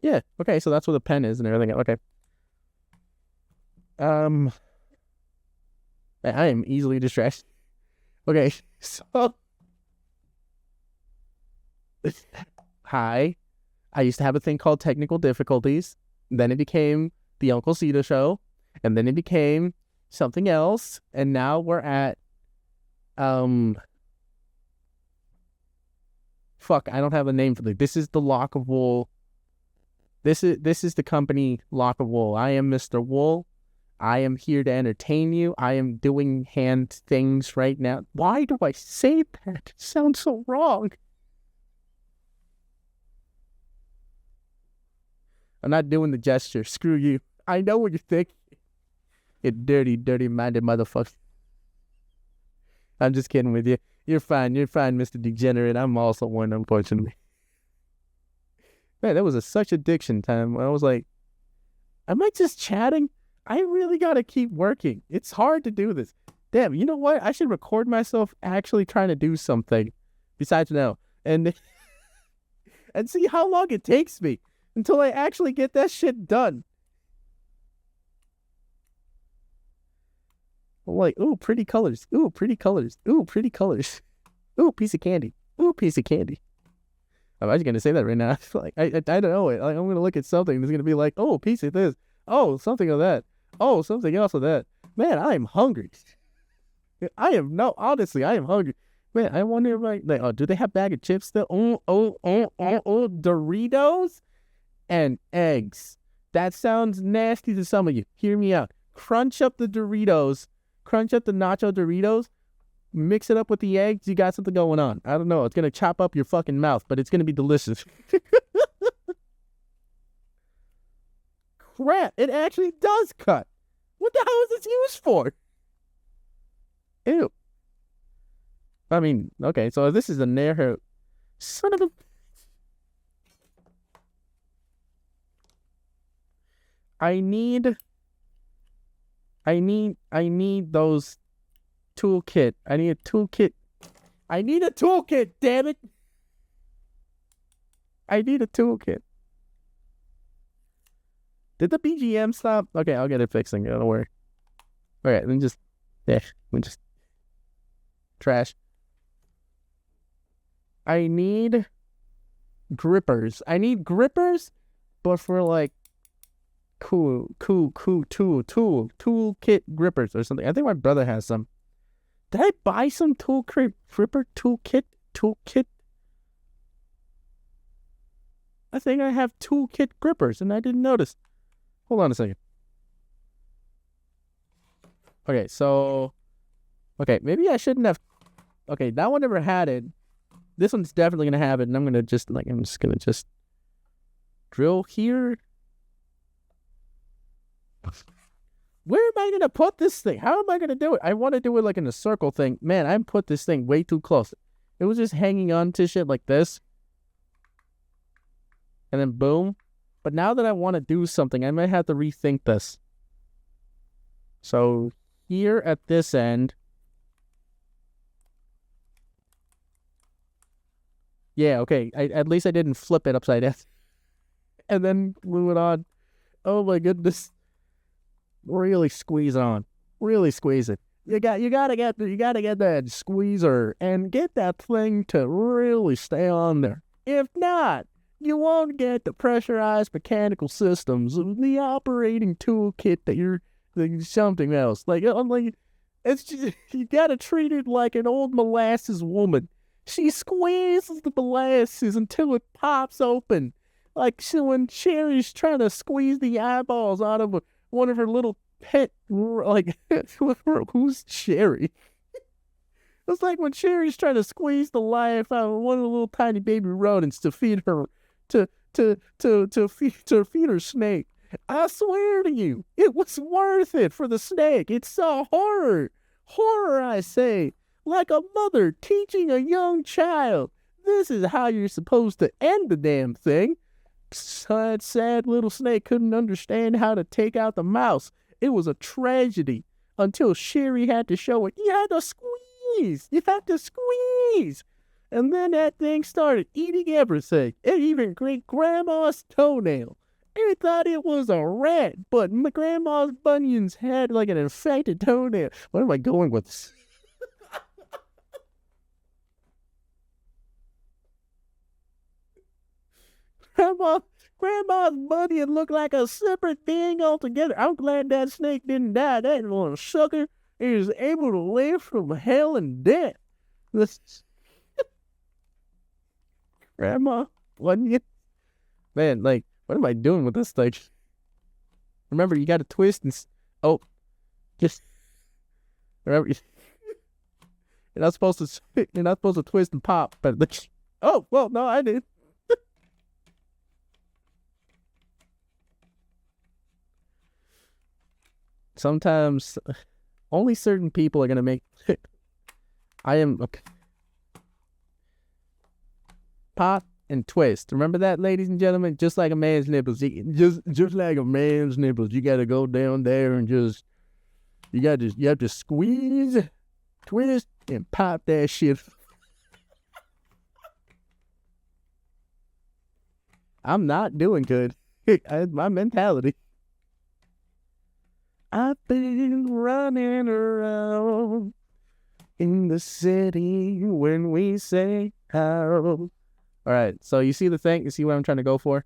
Yeah, okay, so that's where the pen is and everything. Okay. Man, I am easily distracted. Okay, so hi. I used to have a thing called technical difficulties. Then it became the Uncle Cita show. And then it became something else. And now we're at fuck, I don't have a name for it. This is the Lock of Wool. This is the company Lock of Wool. I am Mr. Wool. I am here to entertain you. I am doing hand things right now. Why do I say that? It sounds so wrong. I'm not doing the gesture. Screw you. I know what you think. You dirty, dirty-minded motherfucker. I'm just kidding with you. You're fine, Mr. Degenerate. I'm also one, unfortunately. Man, that was such addiction time. I was like, am I just chatting? I really got to keep working. It's hard to do this. Damn, you know what? I should record myself actually trying to do something besides now. And see how long it takes me until I actually get that shit done. I'm like, ooh, pretty colors. Ooh, pretty colors. Ooh, pretty colors. Ooh, piece of candy. Ooh, piece of candy. I'm actually going to say that right now. Like, I don't know. I'm going to look at something that's going to be like, oh, piece of this. Oh, something of that. Oh, something else of that. Man, I am hungry. Honestly, I am hungry. Man, I wonder if do they have bag of chips still? Doritos and eggs. That sounds nasty to some of you. Hear me out. Crunch up the Doritos. Crunch up the nacho Doritos. Mix it up with the eggs. You got something going on. I don't know. It's going to chop up your fucking mouth, but it's going to be delicious. Crap. It actually does cut. What the hell is this used for? Ew. I mean, okay. So this is a Nair. Son of a... I need those toolkit. I need a toolkit. Damn it. I need a toolkit. Did the BGM stop? Okay, I'll get it fixing. Don't worry. Okay, then just trash. I need grippers. But for like cool toolkit grippers or something. I think my brother has some. Did I buy some gripper toolkit? I think I have toolkit grippers and I didn't notice. Hold on a second. Okay, so maybe I shouldn't have. Okay, that one never had it. This one's definitely gonna have it, and I'm just gonna drill here. Where am I going to put this thing? How am I going to do it? I want to do it like in a circle thing. Man, I put this thing way too close. It was just hanging on to shit like this. And then boom. But now that I want to do something, I might have to rethink this. So here at this end. Yeah, okay. At least I didn't flip it upside down. And then glue it on. Oh my goodness. Really squeeze it on. Really squeeze it. You gotta get that squeezer and get that thing to really stay on there. If not, you won't get the pressurized mechanical systems of the operating toolkit that you're something else. Like it's just, you gotta treat it like an old molasses woman. She squeezes the molasses until it pops open. Like when Sherry's trying to squeeze the eyeballs out of one of her little pet, like, who's Sherry? It's like when Sherry's trying to squeeze the life out of one of the little tiny baby rodents to feed her, to feed her snake. I swear to you, it was worth it for the snake. It's so horror, I say, like a mother teaching a young child. This is how you're supposed to end the damn thing. That sad little snake couldn't understand how to take out the mouse. It was a tragedy until Sherry had to show it. You had to squeeze. And then that thing started eating everything. It even ate Grandma's toenail. It thought it was a rat, but my Grandma's bunions had like an infected toenail. Where am I going with this? Grandma's bunion looked like a separate being altogether. I'm glad that snake didn't die. That little sucker is able to live from hell and death. Grandma bunion. Man, like, what am I doing with this thing? Remember, you got to twist and just remember, you're not supposed to twist and pop. But no, I did. Sometimes only certain people are gonna make. I am okay. Pop and twist. Remember that, ladies and gentlemen? Just like a man's nipples. Just like a man's nipples. You gotta go down there and you have to squeeze, twist, and pop that shit. I'm not doing good. My mentality. I've been running around in the city when we say how. All right, so you see the thing? You see what I'm trying to go for?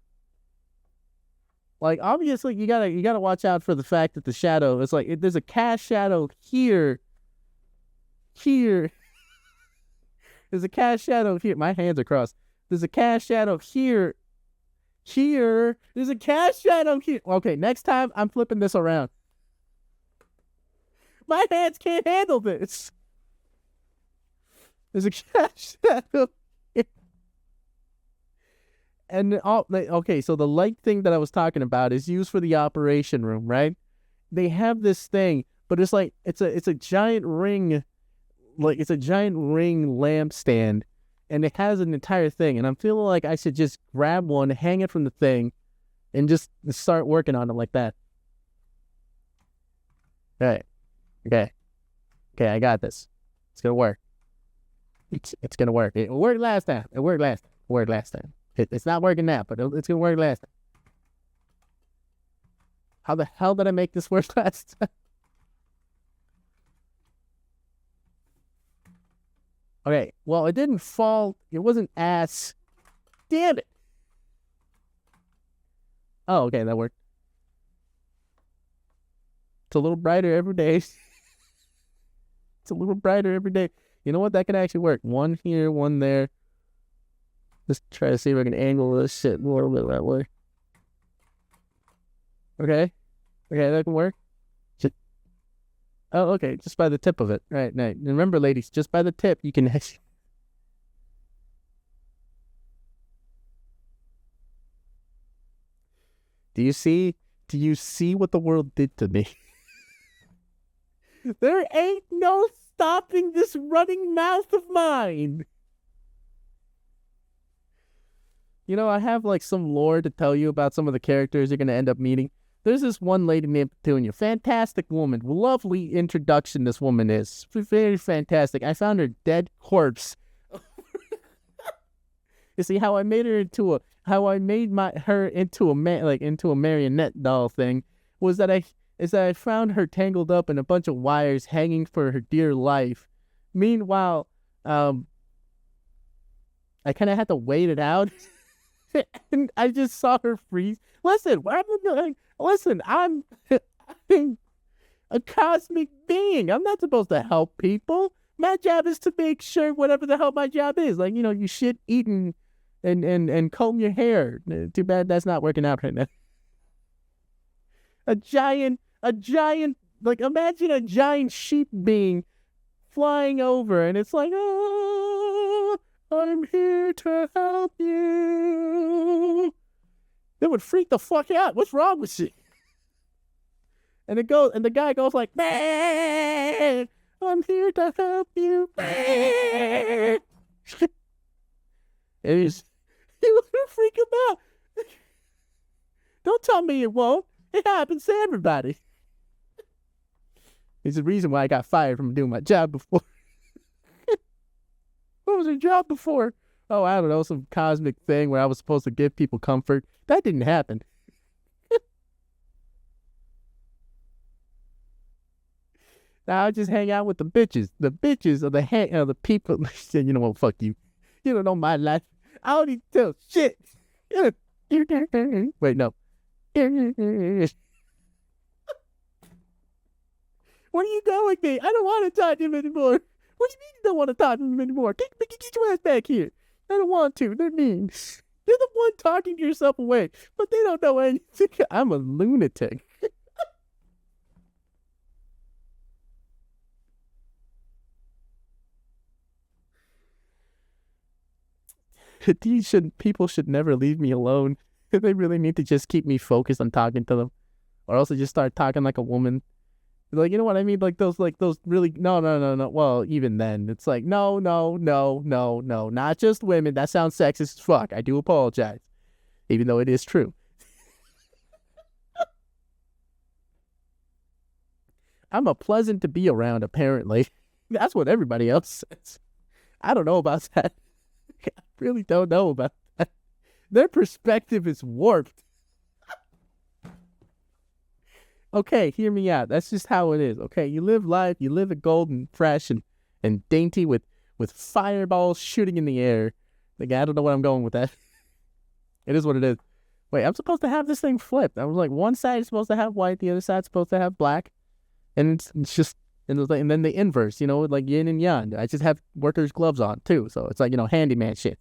Like, obviously, you gotta watch out for the fact that the shadow is like, there's a cast shadow here. There's a cast shadow here. My hands are crossed. There's a cast shadow here. There's a cast shadow here. Okay, next time I'm flipping this around. My hands can't handle this. There's a cast shadow here. And okay, so the light thing that I was talking about is used for the operation room, right? They have this thing, but it's like it's a giant ring, like it's a giant ring lampstand, and it has an entire thing. And I'm feeling like I should just grab one, hang it from the thing, and just start working on it like that. All right. Okay, I got this. It's gonna work. It's gonna work. It worked last time. It's not working now, but it's gonna work last time. How the hell did I make this work last time? Okay, well, it didn't fall. It wasn't ass. Damn it. Oh, okay, that worked. It's a little brighter every day. It's a little brighter every day. You know what? That can actually work. One here, one there. Let's try to see if I can angle this shit a little bit that way. Okay, that can work. Okay, just by the tip of it. Right. Remember, ladies, just by the tip, you can. Do you see what the world did to me? There ain't no stopping this running mouth of mine. You know, I have like some lore to tell you about some of the characters you're going to end up meeting. There's this one lady named Petunia. Fantastic woman. Lovely introduction this woman is. Very fantastic. I found her dead corpse. You see how I made her into a marionette doll thing was that is that I found her tangled up in a bunch of wires hanging for her dear life. Meanwhile, I kind of had to wait it out. And I just saw her freeze. Listen, I'm a cosmic being. I'm not supposed to help people. My job is to make sure whatever the hell my job is. Like, you shit, eat, and comb your hair. Too bad that's not working out right now. A giant, like, imagine a giant sheep being flying over, and it's like, oh, I'm here to help you. That would freak the fuck out. What's wrong with you? And the guy goes like, man, I'm here to help you. Man. It will freak him out. Don't tell me it won't. It happens to everybody. It's the reason why I got fired from doing my job before. What was your job before? Oh, I don't know, some cosmic thing where I was supposed to give people comfort. That didn't happen. Now I just hang out with the bitches. The bitches are the people. You know what? Fuck you. You don't know my life. I don't even tell shit. Wait, no. Where are you going with me? I don't want to talk to him anymore. What do you mean you don't want to talk to him anymore? Get your ass back here. I don't want to. They're mean. You're the one talking yourself away, but they don't know anything. I'm a lunatic. People should never leave me alone. They really need to just keep me focused on talking to them, or else I just start talking like a woman. Like, you know what I mean? Like those really, no. Well, even then, it's like, no, not just women. That sounds sexist as fuck. I do apologize, even though it is true. I'm a pleasant to be around, apparently. That's what everybody else says. I don't know about that. I really don't know about that. Their perspective is warped. Okay, hear me out. That's just how it is. Okay, you live life, you live it golden, fresh, and dainty with fireballs shooting in the air. Like, I don't know where I'm going with that. It is what it is. Wait, I'm supposed to have this thing flipped. I was like, one side is supposed to have white, the other side's supposed to have black. And it's just, and then the inverse, like yin and yang. I just have workers' gloves on, too. So it's like, handyman shit.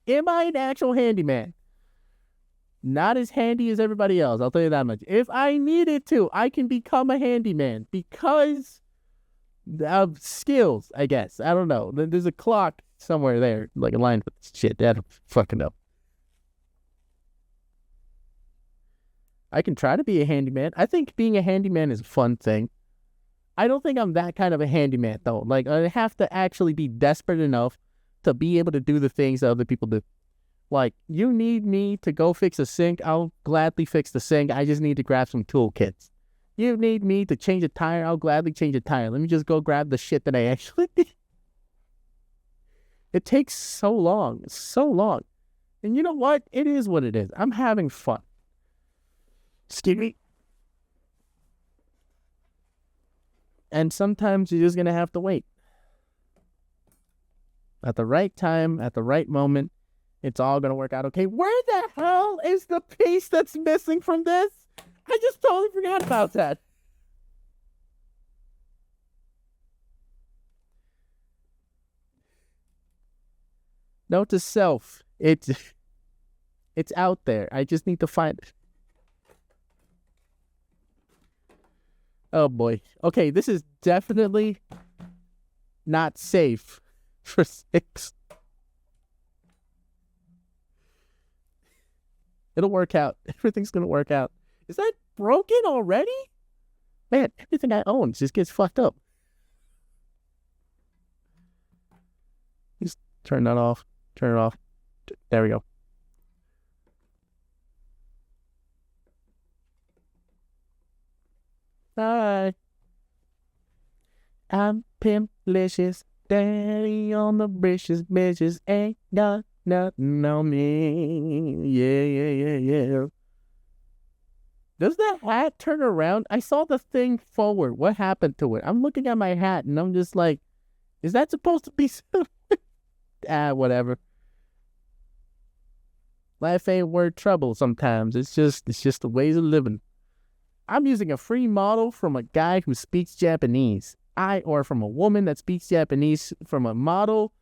Am I an actual handyman? Not as handy as everybody else, I'll tell you that much. If I needed to, I can become a handyman because of skills, I guess. I don't know. There's a clock somewhere there, like aligned with shit. I don't fucking know. I can try to be a handyman. I think being a handyman is a fun thing. I don't think I'm that kind of a handyman, though. Like, I have to actually be desperate enough to be able to do the things that other people do. Like, you need me to go fix a sink, I'll gladly fix the sink. I just need to grab some toolkits. You need me to change a tire, I'll gladly change a tire. Let me just go grab the shit that I actually need. It takes so long. So long. And you know what? It is what it is. I'm having fun. Excuse me. And sometimes you're just going to have to wait. At the right time, at the right moment, it's all going to work out okay. Where the hell is the piece that's missing from this? I just totally forgot about that. Note to self, it's out there. I just need to find it. Oh boy. Okay, this is definitely not safe for 6. It'll work out. Everything's gonna work out. Is that broken already? Man, everything I own just gets fucked up. Just turn that off. Turn it off. There we go. Hi. I'm Pimplicious. Daddy on the britches, bitches. Ain't got nothing on me. Yeah. Does that hat turn around? I saw the thing forward. What happened to it? I'm looking at my hat and I'm just like, is that supposed to be whatever. Life ain't worth trouble sometimes. It's just the ways of living. I'm using a free model from a guy who speaks Japanese. Or from a woman that speaks Japanese, from a model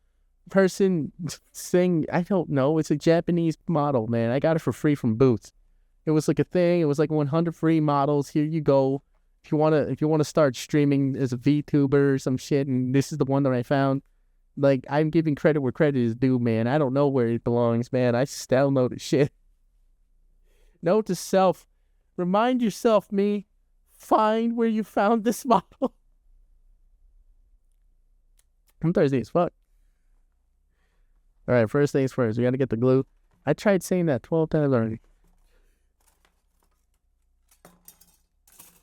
person saying, I don't know, it's a Japanese model, man. I got it for free from Boots. It was like a thing. It was like 100 free models. Here you go. If you wanna start streaming as a VTuber or some shit, and this is the one that I found. Like, I'm giving credit where credit is due, man. I don't know where it belongs, man. I just downloaded shit. Note to self. Remind yourself, me. Find where you found this model. I'm thirsty as fuck. Alright, first things first. We gotta get the glue. I tried saying that 12 times already.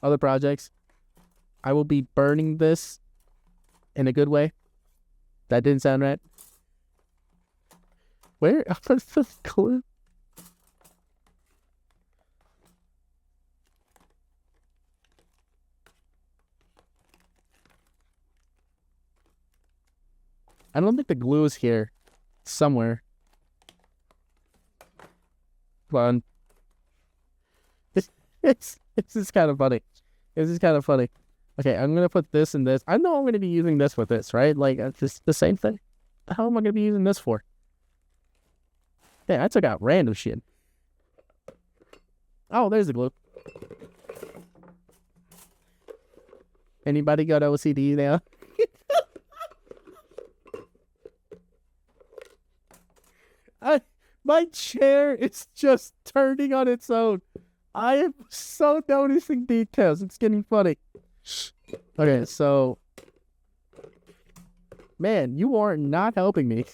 Other projects. I will be burning this in a good way. That didn't sound right. Where? What's the glue? I don't think the glue is here. Somewhere. Come on. This is kind of funny. This is kind of funny. Okay, I'm going to put this and this. I know I'm going to be using this with this, right? Like, it's the same thing. The hell am I going to be using this for? Damn, I took out random shit. Oh, there's the glue. Anybody got OCD now? My chair is just turning on its own. I am so noticing details. It's getting funny. Okay, so... Man, you are not helping me.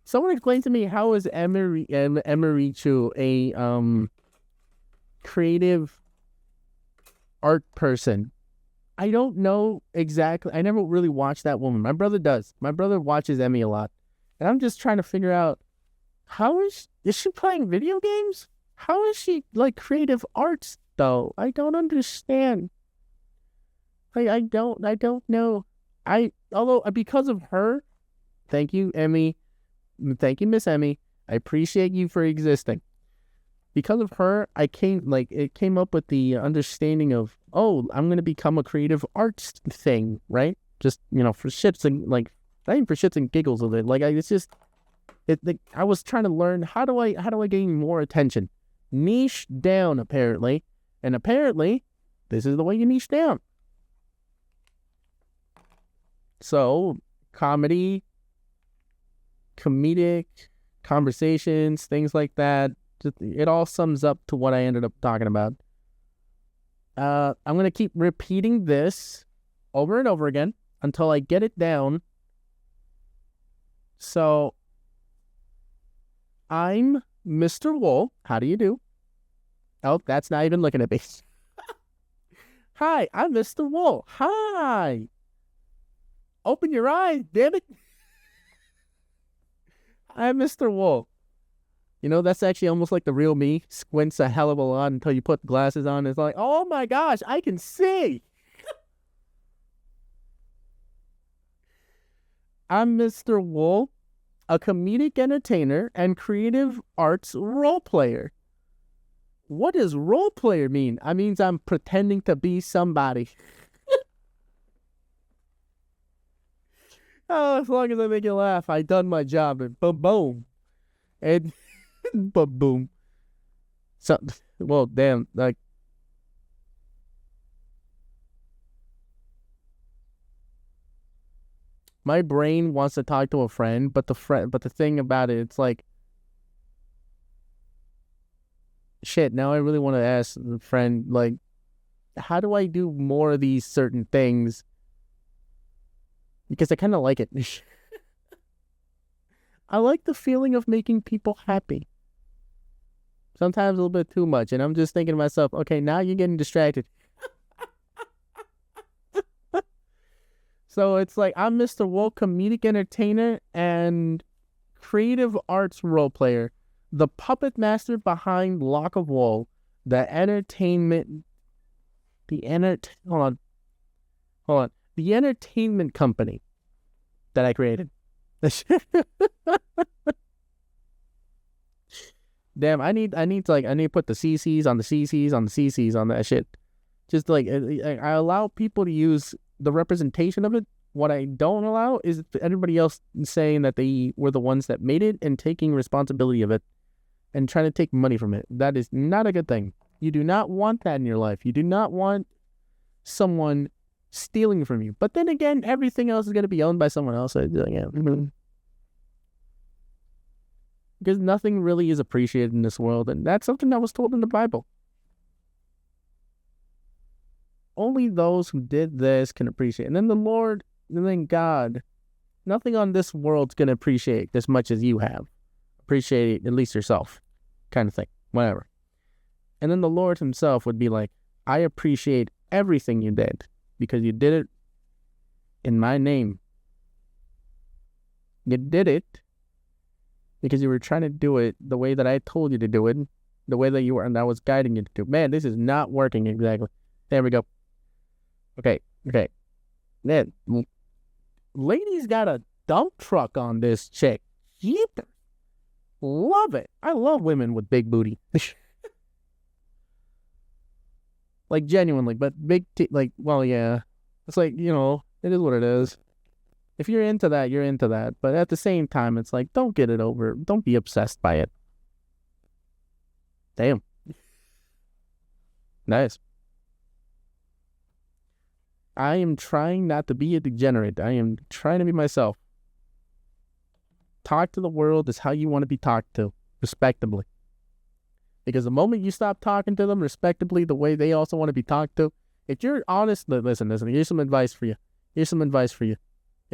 Someone explain to me, how is Emerichu a creative art person? I don't know exactly. I never really watched that woman. My brother does. My brother watches Emmy a lot. And I'm just trying to figure out, how is she playing video games? How is she like creative arts though? I don't understand. I don't know. Although because of her, thank you, Emmy. Thank you, Miss Emmy. I appreciate you for existing. Because of her, it came up with the understanding of, oh, I'm going to become a creative arts thing, right? Just, for shits and, not even for shits and giggles of it. I was trying to learn, how do I gain more attention? Niche down, apparently. And apparently, this is the way you niche down. So, comedic, conversations, things like that. It all sums up to what I ended up talking about. I'm going to keep repeating this over and over again until I get it down. So, I'm Mr. Wool. How do you do? Oh, that's not even looking at me. Hi, I'm Mr. Wool. Hi. Open your eyes, damn it. I'm Mr. Wool. That's actually almost like the real me. Squints a hell of a lot until you put glasses on. It's like, oh my gosh, I can see. I'm Mr. Wool, a comedic entertainer and creative arts role player. What does role player mean? I means I'm pretending to be somebody. Oh, as long as I make you laugh, I done my job. And boom, boom. And... but boom. So, well, damn, my brain wants to talk to a friend, but the thing about it, it's like, shit, now I really want to ask the friend, how do I do more of these certain things? Because I kind of like it. I like the feeling of making people happy. Sometimes a little bit too much. And I'm just thinking to myself, okay, now you're getting distracted. So it's like I'm Mr. Woke comedic entertainer and creative arts role player, the puppet master behind Lock of Woe, the entertainment, hold on, the entertainment company that I created. Damn, I need to put the CCs on the CCs on the CCs on that shit. Just like I allow people to use the representation of it. What I don't allow is everybody else saying that they were the ones that made it and taking responsibility of it and trying to take money from it. That is not a good thing. You do not want that in your life. You do not want someone stealing from you. But then again, everything else is going to be owned by someone else. Yeah. Because nothing really is appreciated in this world, and that's something that was told in the Bible. Only those who did this can appreciate. And then the Lord, and then God, nothing on this world's going to appreciate as much as you have. Appreciate at least yourself, kind of thing, whatever. And then the Lord himself would be like, I appreciate everything you did because you did it in my name. You did it because you were trying to do it the way that I told you to do it, the way that you were, and I was guiding you to do. Man, this is not working exactly. There we go. Okay. Man, lady's got a dump truck on this chick. Jeepers. Love it. I love women with big booty. Like, genuinely, but big, well, yeah. It's like, you know, it is what it is. If you're into that, you're into that. But at the same time, it's like, don't get it over. Don't be obsessed by it. Damn. Nice. I am trying not to be a degenerate. I am trying to be myself. Talk to the world is how you want to be talked to, respectably. Because the moment you stop talking to them respectably the way they also want to be talked to, if you're honest, listen, here's some advice for you. If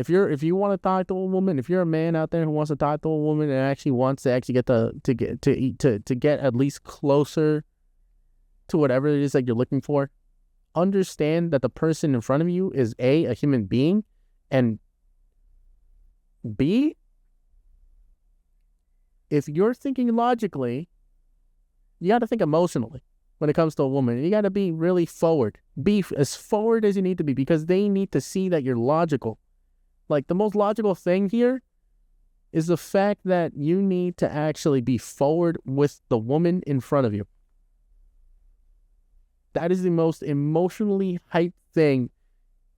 you want to talk to a woman, if you're a man out there who wants to talk to a woman and actually wants to actually get at least closer to whatever it is that you're looking for, understand that the person in front of you is a human being, and B, if you're thinking logically, you got to think emotionally when it comes to a woman. You got to be really forward. Be as forward as you need to be because they need to see that you're logical. Like, the most logical thing here is the fact that you need to actually be forward with the woman in front of you. That is the most emotionally hyped thing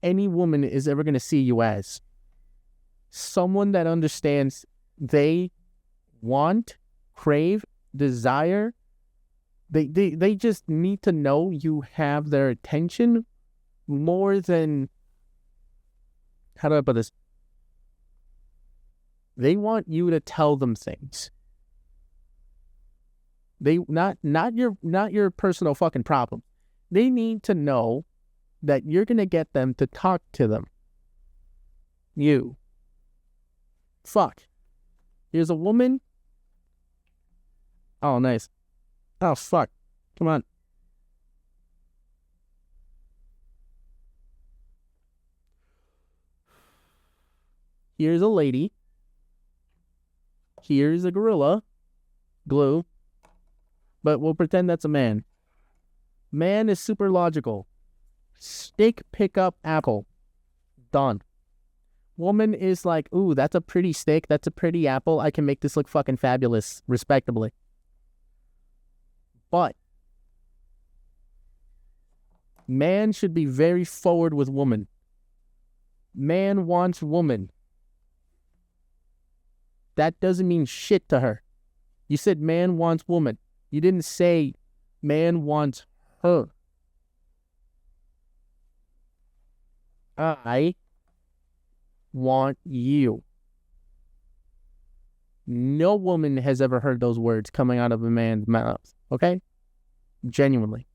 any woman is ever going to see you as. Someone that understands they want, crave, desire. They just need to know you have their attention more than, how do I put this? They want you to tell them things. They not your personal fucking problem. They need to know that you're gonna get them to talk to them. You. Fuck. Here's a woman. Oh, nice. Oh, fuck. Come on. Here's a lady. Here's a gorilla. Glue. But we'll pretend that's a man. Man is super logical. Steak, pick up, apple. Done. Woman is like, ooh, that's a pretty steak. That's a pretty apple. I can make this look fucking fabulous, respectably. But man should be very forward with woman. Man wants woman. That doesn't mean shit to her. You said man wants woman. You didn't say man wants her. I want you. No woman has ever heard those words coming out of a man's mouth. Okay? Genuinely.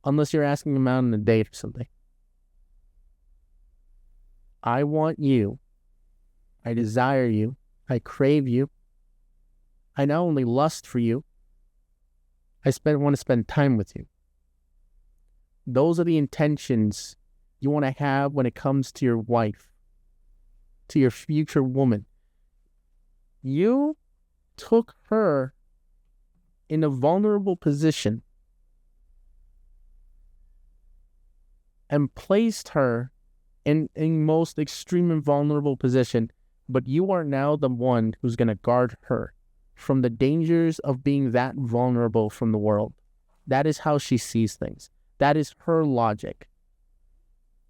Unless you're asking him out on a date or something. I want you. I desire you. I crave you. I not only lust for you, I want to spend time with you. Those are the intentions you want to have when it comes to your wife, to your future woman. You took her in a vulnerable position and placed her in a most extreme and vulnerable position, but you are now the one who's going to guard her from the dangers of being that vulnerable from the world. That is how she sees things. That is her logic.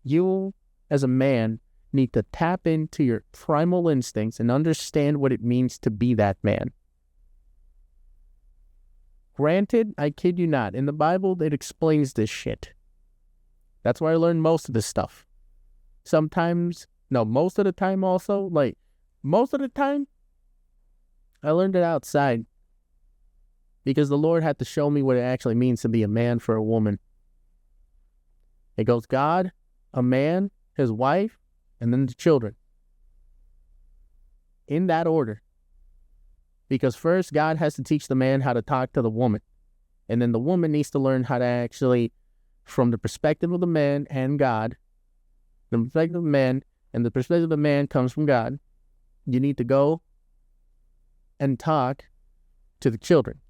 You, as a man, need to tap into your primal instincts and understand what it means to be that man. Granted, I kid you not, in the Bible, it explains this shit. That's where I learned most of this stuff. Most of the time also, most of the time, I learned it outside because the Lord had to show me what it actually means to be a man for a woman. It goes God, a man, his wife, and then the children. In that order. Because first, God has to teach the man how to talk to the woman. And then the woman needs to learn how to actually, from the perspective of the man and God, the perspective of the man, and the perspective of the man comes from God, you need to go and talk to the children.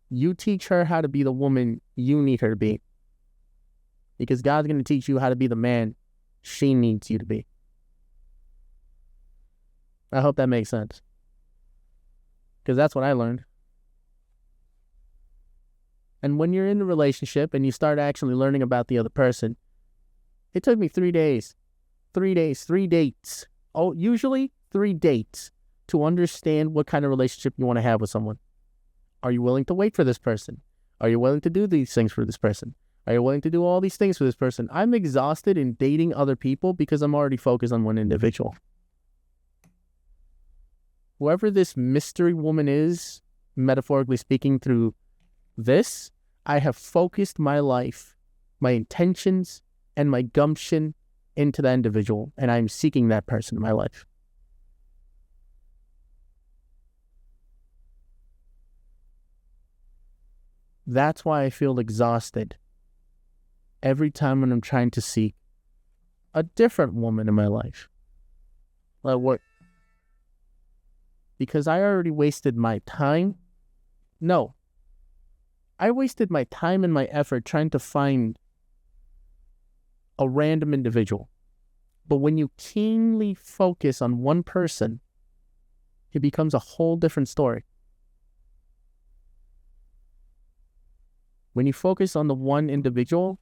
You teach her how to be the woman you need her to be. Because God's going to teach you how to be the man she needs you to be. I hope that makes sense. Because that's what I learned. And when you're in a relationship and you start actually learning about the other person, it took me 3 days. 3 days, 3 dates. Oh, usually 3 dates to understand what kind of relationship you want to have with someone. Are you willing to wait for this person? Are you willing to do these things for this person? Are you willing to do all these things for this person? I'm exhausted in dating other people because I'm already focused on one individual. Whoever this mystery woman is, metaphorically speaking, through this, I have focused my life, my intentions, and my gumption into that individual, and I'm seeking that person in my life. That's why I feel exhausted every time when I'm trying to seek a different woman in my life. Like what? Because I already wasted my time. No. I wasted my time and my effort trying to find a random individual. But when you keenly focus on one person, it becomes a whole different story. When you focus on the one individual,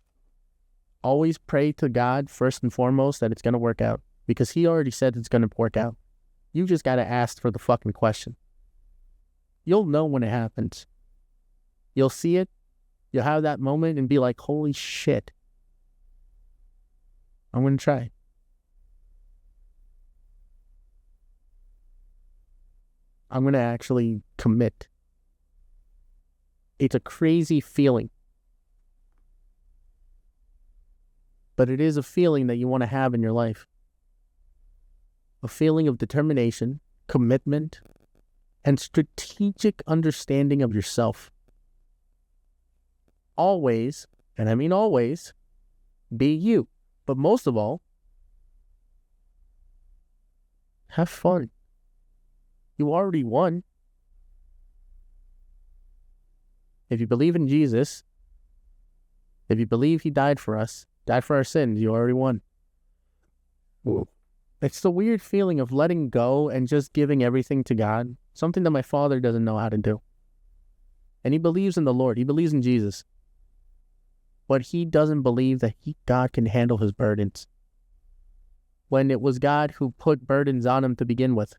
always pray to God first and foremost that it's going to work out. Because He already said it's going to work out. You just got to ask for the fucking question. You'll know when it happens. You'll see it. You'll have that moment and be like, holy shit. I'm going to try. I'm going to actually commit. It's a crazy feeling. But it is a feeling that you want to have in your life. A feeling of determination, commitment, and strategic understanding of yourself. Always, and I mean always, be you. But most of all, have fun. You already won. If you believe in Jesus, if you believe He died for us, died for our sins, you already won. It's the weird feeling of letting go and just giving everything to God. Something that my father doesn't know how to do. And he believes in the Lord. He believes in Jesus. But he doesn't believe that God can handle his burdens. When it was God who put burdens on him to begin with.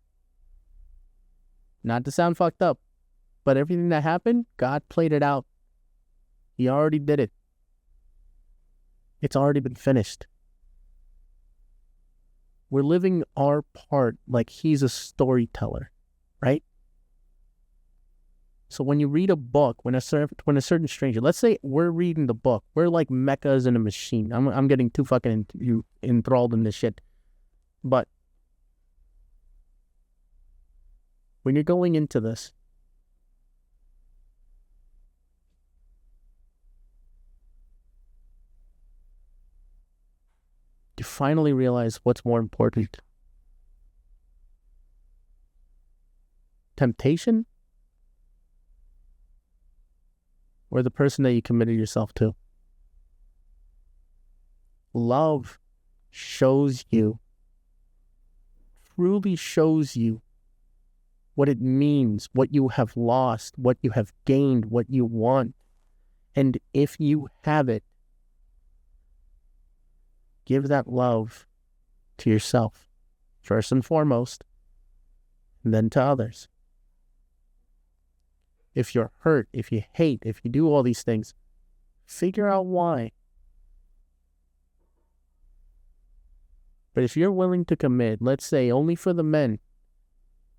Not to sound fucked up, but everything that happened, God played it out. He already did it. It's already been finished. We're living our part like He's a storyteller, right? So when you read a book, when a certain stranger, let's say we're reading the book, we're like mechas in a machine. I'm getting too fucking enthralled in this shit. But when you're going into this, finally realize what's more important. Temptation or the person that you committed yourself to? Love shows you, truly shows you what it means, what you have lost, what you have gained, what you want. And if you have it, give that love to yourself, first and foremost, and then to others. If you're hurt, if you hate, if you do all these things, figure out why. But if you're willing to commit, let's say only for the men,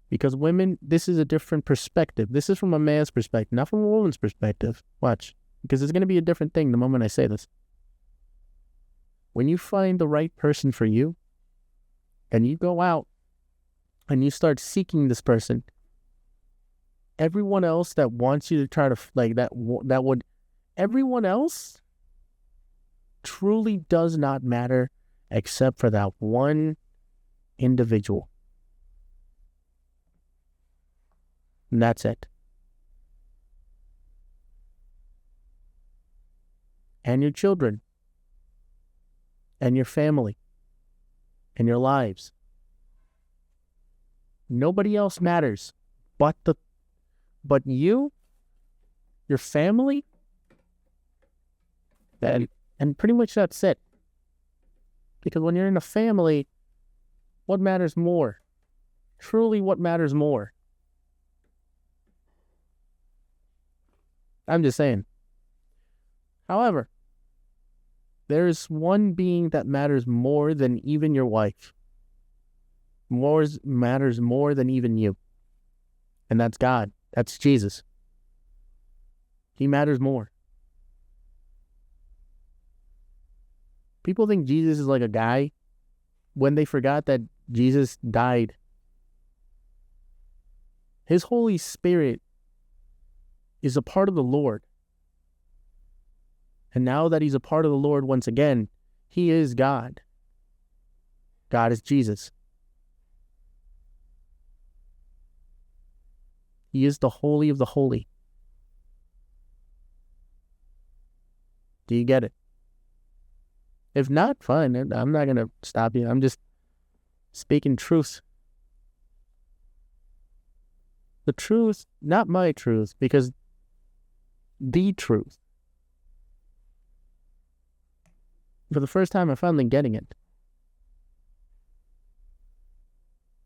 because women, this is a different perspective. This is from a man's perspective, not from a woman's perspective. Watch, because it's going to be a different thing the moment I say this. When you find the right person for you, and you go out and you start seeking this person, everyone else that wants you to try to, everyone else truly does not matter except for that one individual. And that's it. And your children. And your family. And your lives. Nobody else matters but you, your family, and pretty much that's it. Because when you're in a family, what matters more? Truly, what matters more? I'm just saying. However, there is one being that matters more than even your wife. Matters more than even you. And that's God. That's Jesus. He matters more. People think Jesus is like a guy when they forgot that Jesus died. His Holy Spirit is a part of the Lord. And now that he's a part of the Lord once again, he is God. God is Jesus. He is the Holy of the Holy. Do you get it? If not, fine. I'm not going to stop you. I'm just speaking truth. The truth, not my truth, because the truth. For the first time, I'm finally getting it.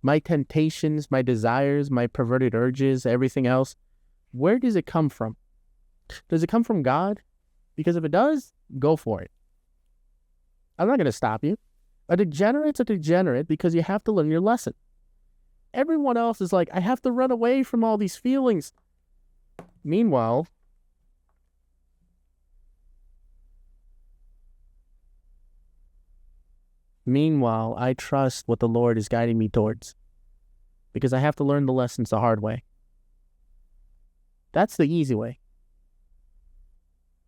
My temptations, my desires, my perverted urges, everything else, where does it come from? Does it come from God? Because if it does, go for it. I'm not going to stop you. A degenerate's a degenerate because you have to learn your lesson. Everyone else is like, I have to run away from all these feelings. Meanwhile, I trust what the Lord is guiding me towards because I have to learn the lessons the hard way. That's the easy way.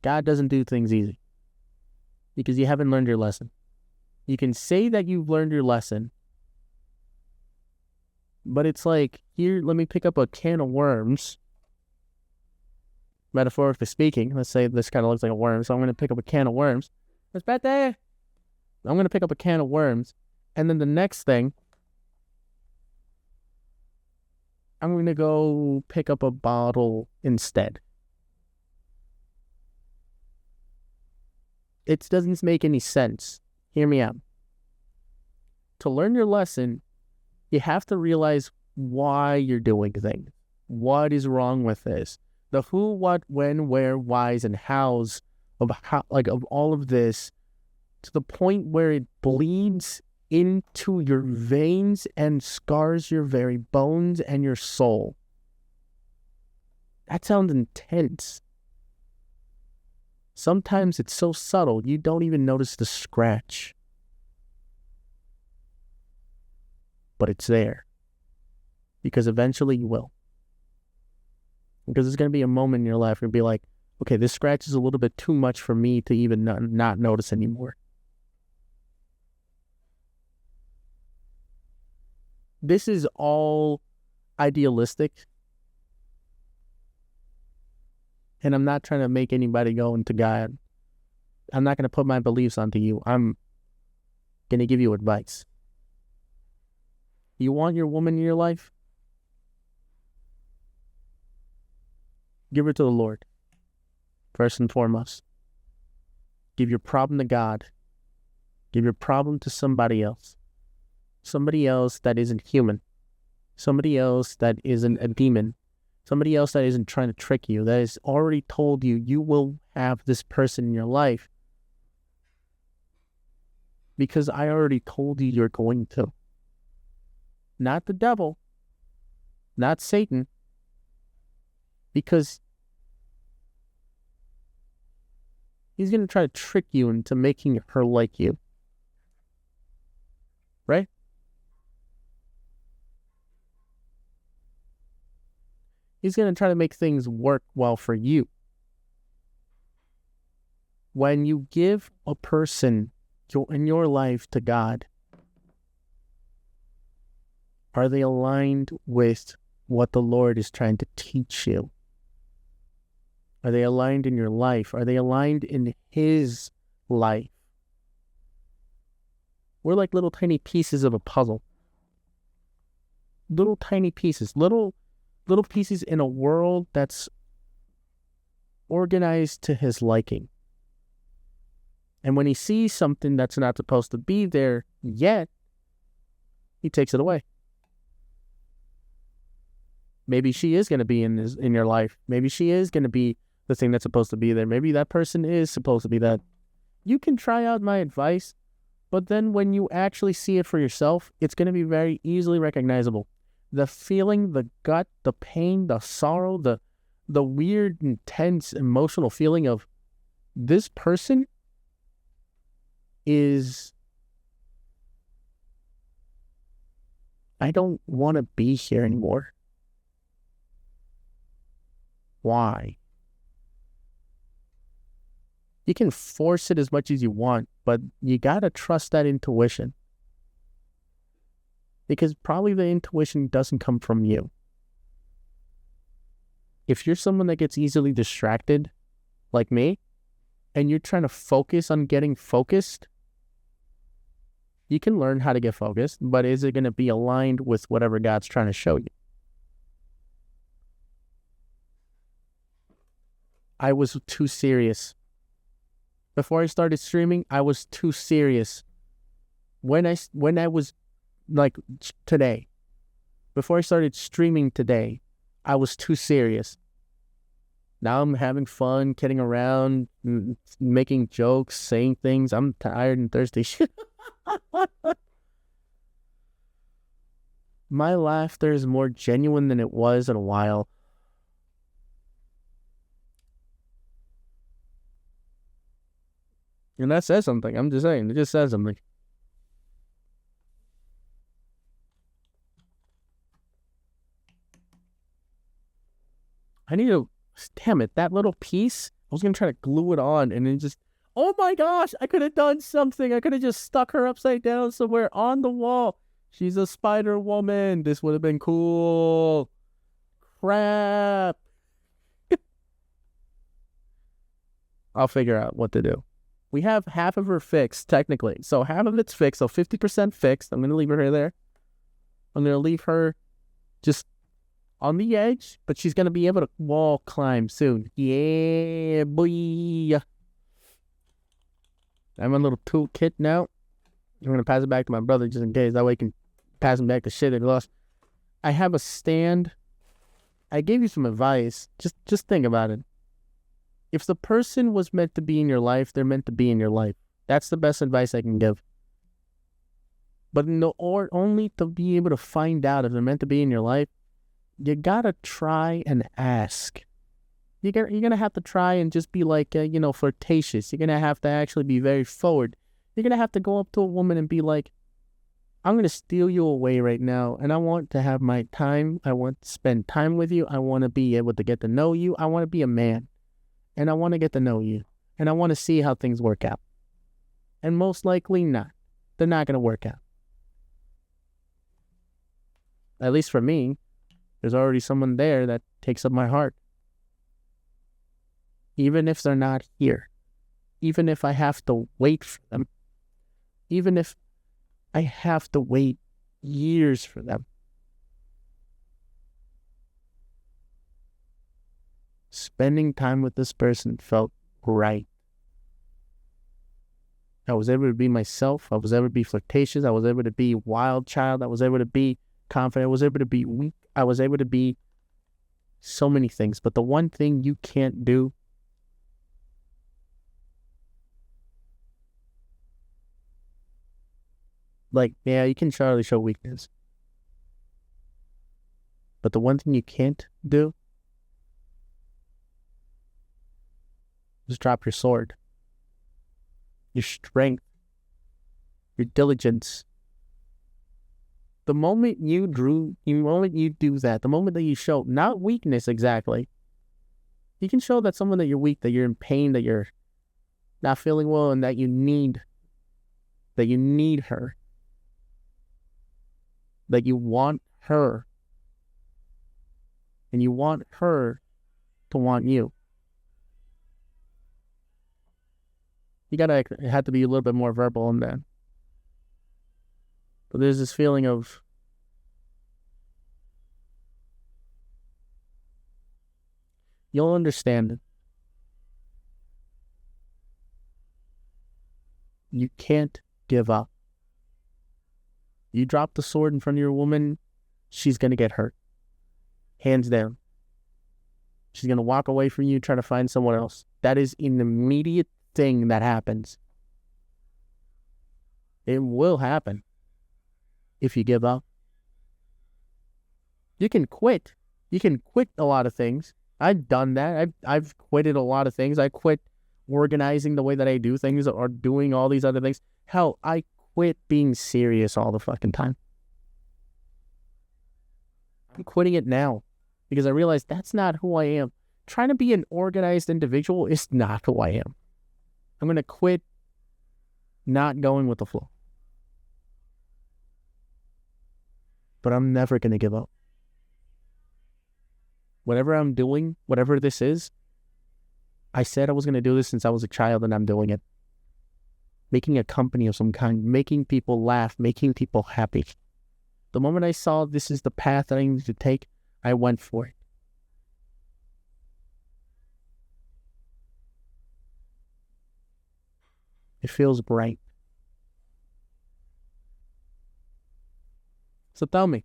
God doesn't do things easy because you haven't learned your lesson. You can say that you've learned your lesson, but it's like, here, let me pick up a can of worms. Metaphorically speaking, let's say this kind of looks like a worm, so I'm going to pick up a can of worms. Respete! I'm going to pick up a can of worms, and then the next thing, I'm going to go pick up a bottle instead. It doesn't make any sense. Hear me out. To learn your lesson, you have to realize why you're doing things. What is wrong with this? The who, what, when, where, whys, and hows of all of this, to the point where it bleeds into your veins and scars your very bones and your soul. That sounds intense. Sometimes it's so subtle you don't even notice the scratch. But it's there. Because eventually you will. Because there's going to be a moment in your life where you'll be like, okay, this scratch is a little bit too much for me to even not notice anymore. this is all idealistic. And I'm not trying to make anybody go into God. I'm not going to put my beliefs onto you. I'm going to give you advice. You want your woman in your life? Give her to the Lord, first and foremost. Give your problem to God. Give your problem to somebody else. Somebody else that isn't human. Somebody else that isn't a demon. Somebody else that isn't trying to trick you, that has already told you you will have this person in your life because I already told you you're going to. Not the devil, not Satan, because he's going to try to trick you into making her like you. Right? He's going to try to make things work well for you. When you give a person in your life to God, are they aligned with what the Lord is trying to teach you? Are they aligned in your life? Are they aligned in His life? We're like little tiny pieces of a puzzle. Little tiny pieces, little pieces in a world that's organized to His liking. And when He sees something that's not supposed to be there yet, He takes it away. Maybe she is going to be in your life. Maybe she is going to be the thing that's supposed to be there. Maybe that person is supposed to be that. You can try out my advice, but then when you actually see it for yourself, it's going to be very easily recognizable. The feeling, the gut, the pain, the sorrow, the weird, intense, emotional feeling of this person is, I don't want to be here anymore. Why? You can force it as much as you want, but you got to trust that intuition. Because probably the intuition doesn't come from you. If you're someone that gets easily distracted, like me, and you're trying to focus on getting focused, you can learn how to get focused, but is it going to be aligned with whatever God's trying to show you? I was too serious. Before I started streaming, I was too serious. When I was like today, before I started streaming today, I was too serious. Now I'm having fun, kidding around, making jokes, saying things. I'm tired and thirsty. My laughter is more genuine than it was in a while. And that says something. I'm just saying. It just says something. I need to... Damn it. That little piece, I was going to try to glue it on and then just... Oh my gosh, I could have done something. I could have just stuck her upside down somewhere on the wall. She's a Spider Woman. This would have been cool. Crap. I'll figure out what to do. We have half of her fixed, technically. So half of it's fixed, so 50% fixed. I'm going to leave her there. I'm going to leave her just on the edge, but she's going to be able to wall climb soon. Yeah, boy. I have a little toolkit now. I'm going to pass it back to my brother just in case. That way he can pass him back the shit that he lost. I have a stand. I gave you some advice. Just think about it. If the person was meant to be in your life, they're meant to be in your life. That's the best advice I can give. But only to be able to find out if they're meant to be in your life, you gotta try and ask. You're gonna have to try and just be like, flirtatious. You're gonna have to actually be very forward. You're gonna have to go up to a woman and be like, I'm gonna steal you away right now, and I want to have my time. I want to spend time with you. I want to be able to get to know you. I want to be a man. And I want to get to know you. And I want to see how things work out. And most likely not. They're not going to work out. at least for me, there's already someone there that takes up my heart. Even if they're not here, even if I have to wait for them, even if I have to wait years for them. Spending time with this person felt right. I was able to be myself. I was able to be flirtatious. I was able to be wild child. I was able to be confident. I was able to be weak. I was able to be so many things. But the one thing you can't do yeah, you can surely show weakness. But the one thing you can't do is drop your sword, your strength, your diligence. The moment you do that, the moment that you show, not weakness exactly, you can show that someone that you're weak, that you're in pain, that you're not feeling well, and that you need her, that you want her, and you want her to want you. You have to be a little bit more verbal in that. But there's this feeling of you'll understand it. You can't give up. You drop the sword in front of your woman, she's going to get hurt. Hands down. She's going to walk away from you, try to find someone else. That is an immediate thing that happens. It will happen if you give up. You can quit. You can quit a lot of things. I've done that. I've quitted a lot of things. I quit organizing the way that I do things or doing all these other things. Hell, I quit being serious all the fucking time. I'm quitting it now because I realize that's not who I am. Trying to be an organized individual is not who I am. I'm going to quit not going with the flow. But I'm never going to give up. Whatever I'm doing, whatever this is, I said I was going to do this since I was a child, and I'm doing it. Making a company of some kind, making people laugh, making people happy. The moment I saw this is the path that I need to take, I went for it. It feels bright. So tell me,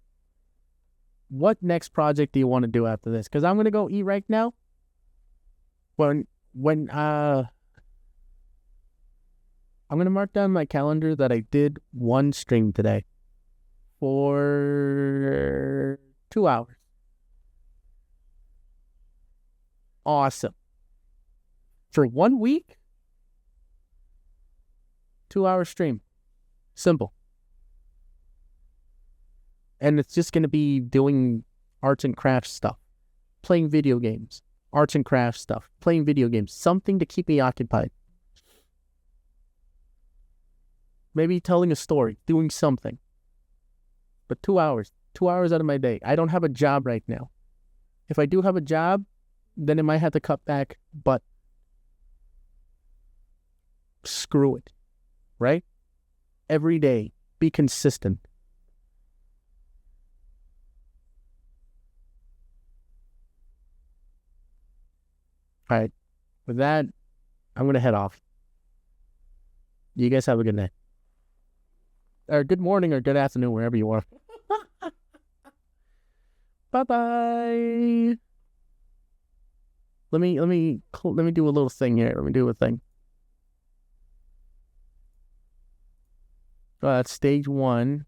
what next project do you want to do after this? Because I'm going to go eat right now. I'm going to mark down my calendar that I did one stream today for 2 hours. Awesome. For 1 week, 2-hour stream. Simple. And it's just going to be doing arts and crafts stuff, playing video games, arts and crafts stuff, playing video games, something to keep me occupied. Maybe telling a story, doing something. But 2 hours out of my day. I don't have a job right now. If I do have a job, then it might have to cut back, but screw it, right? Every day, be consistent. All right, with that, I'm going to head off. You guys have a good night. Or good morning or good afternoon, wherever you are. Bye-bye. Let me do a little thing here. Let me do a thing. That's stage 1.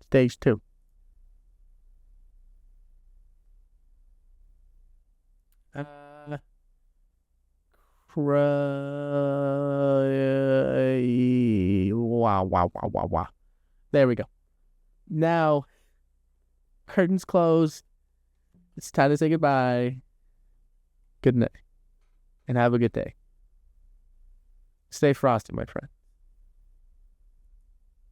Stage 2. Wow. There we go. Now, curtains closed. It's time to say goodbye. Good night. And have a good day. Stay frosty, my friend.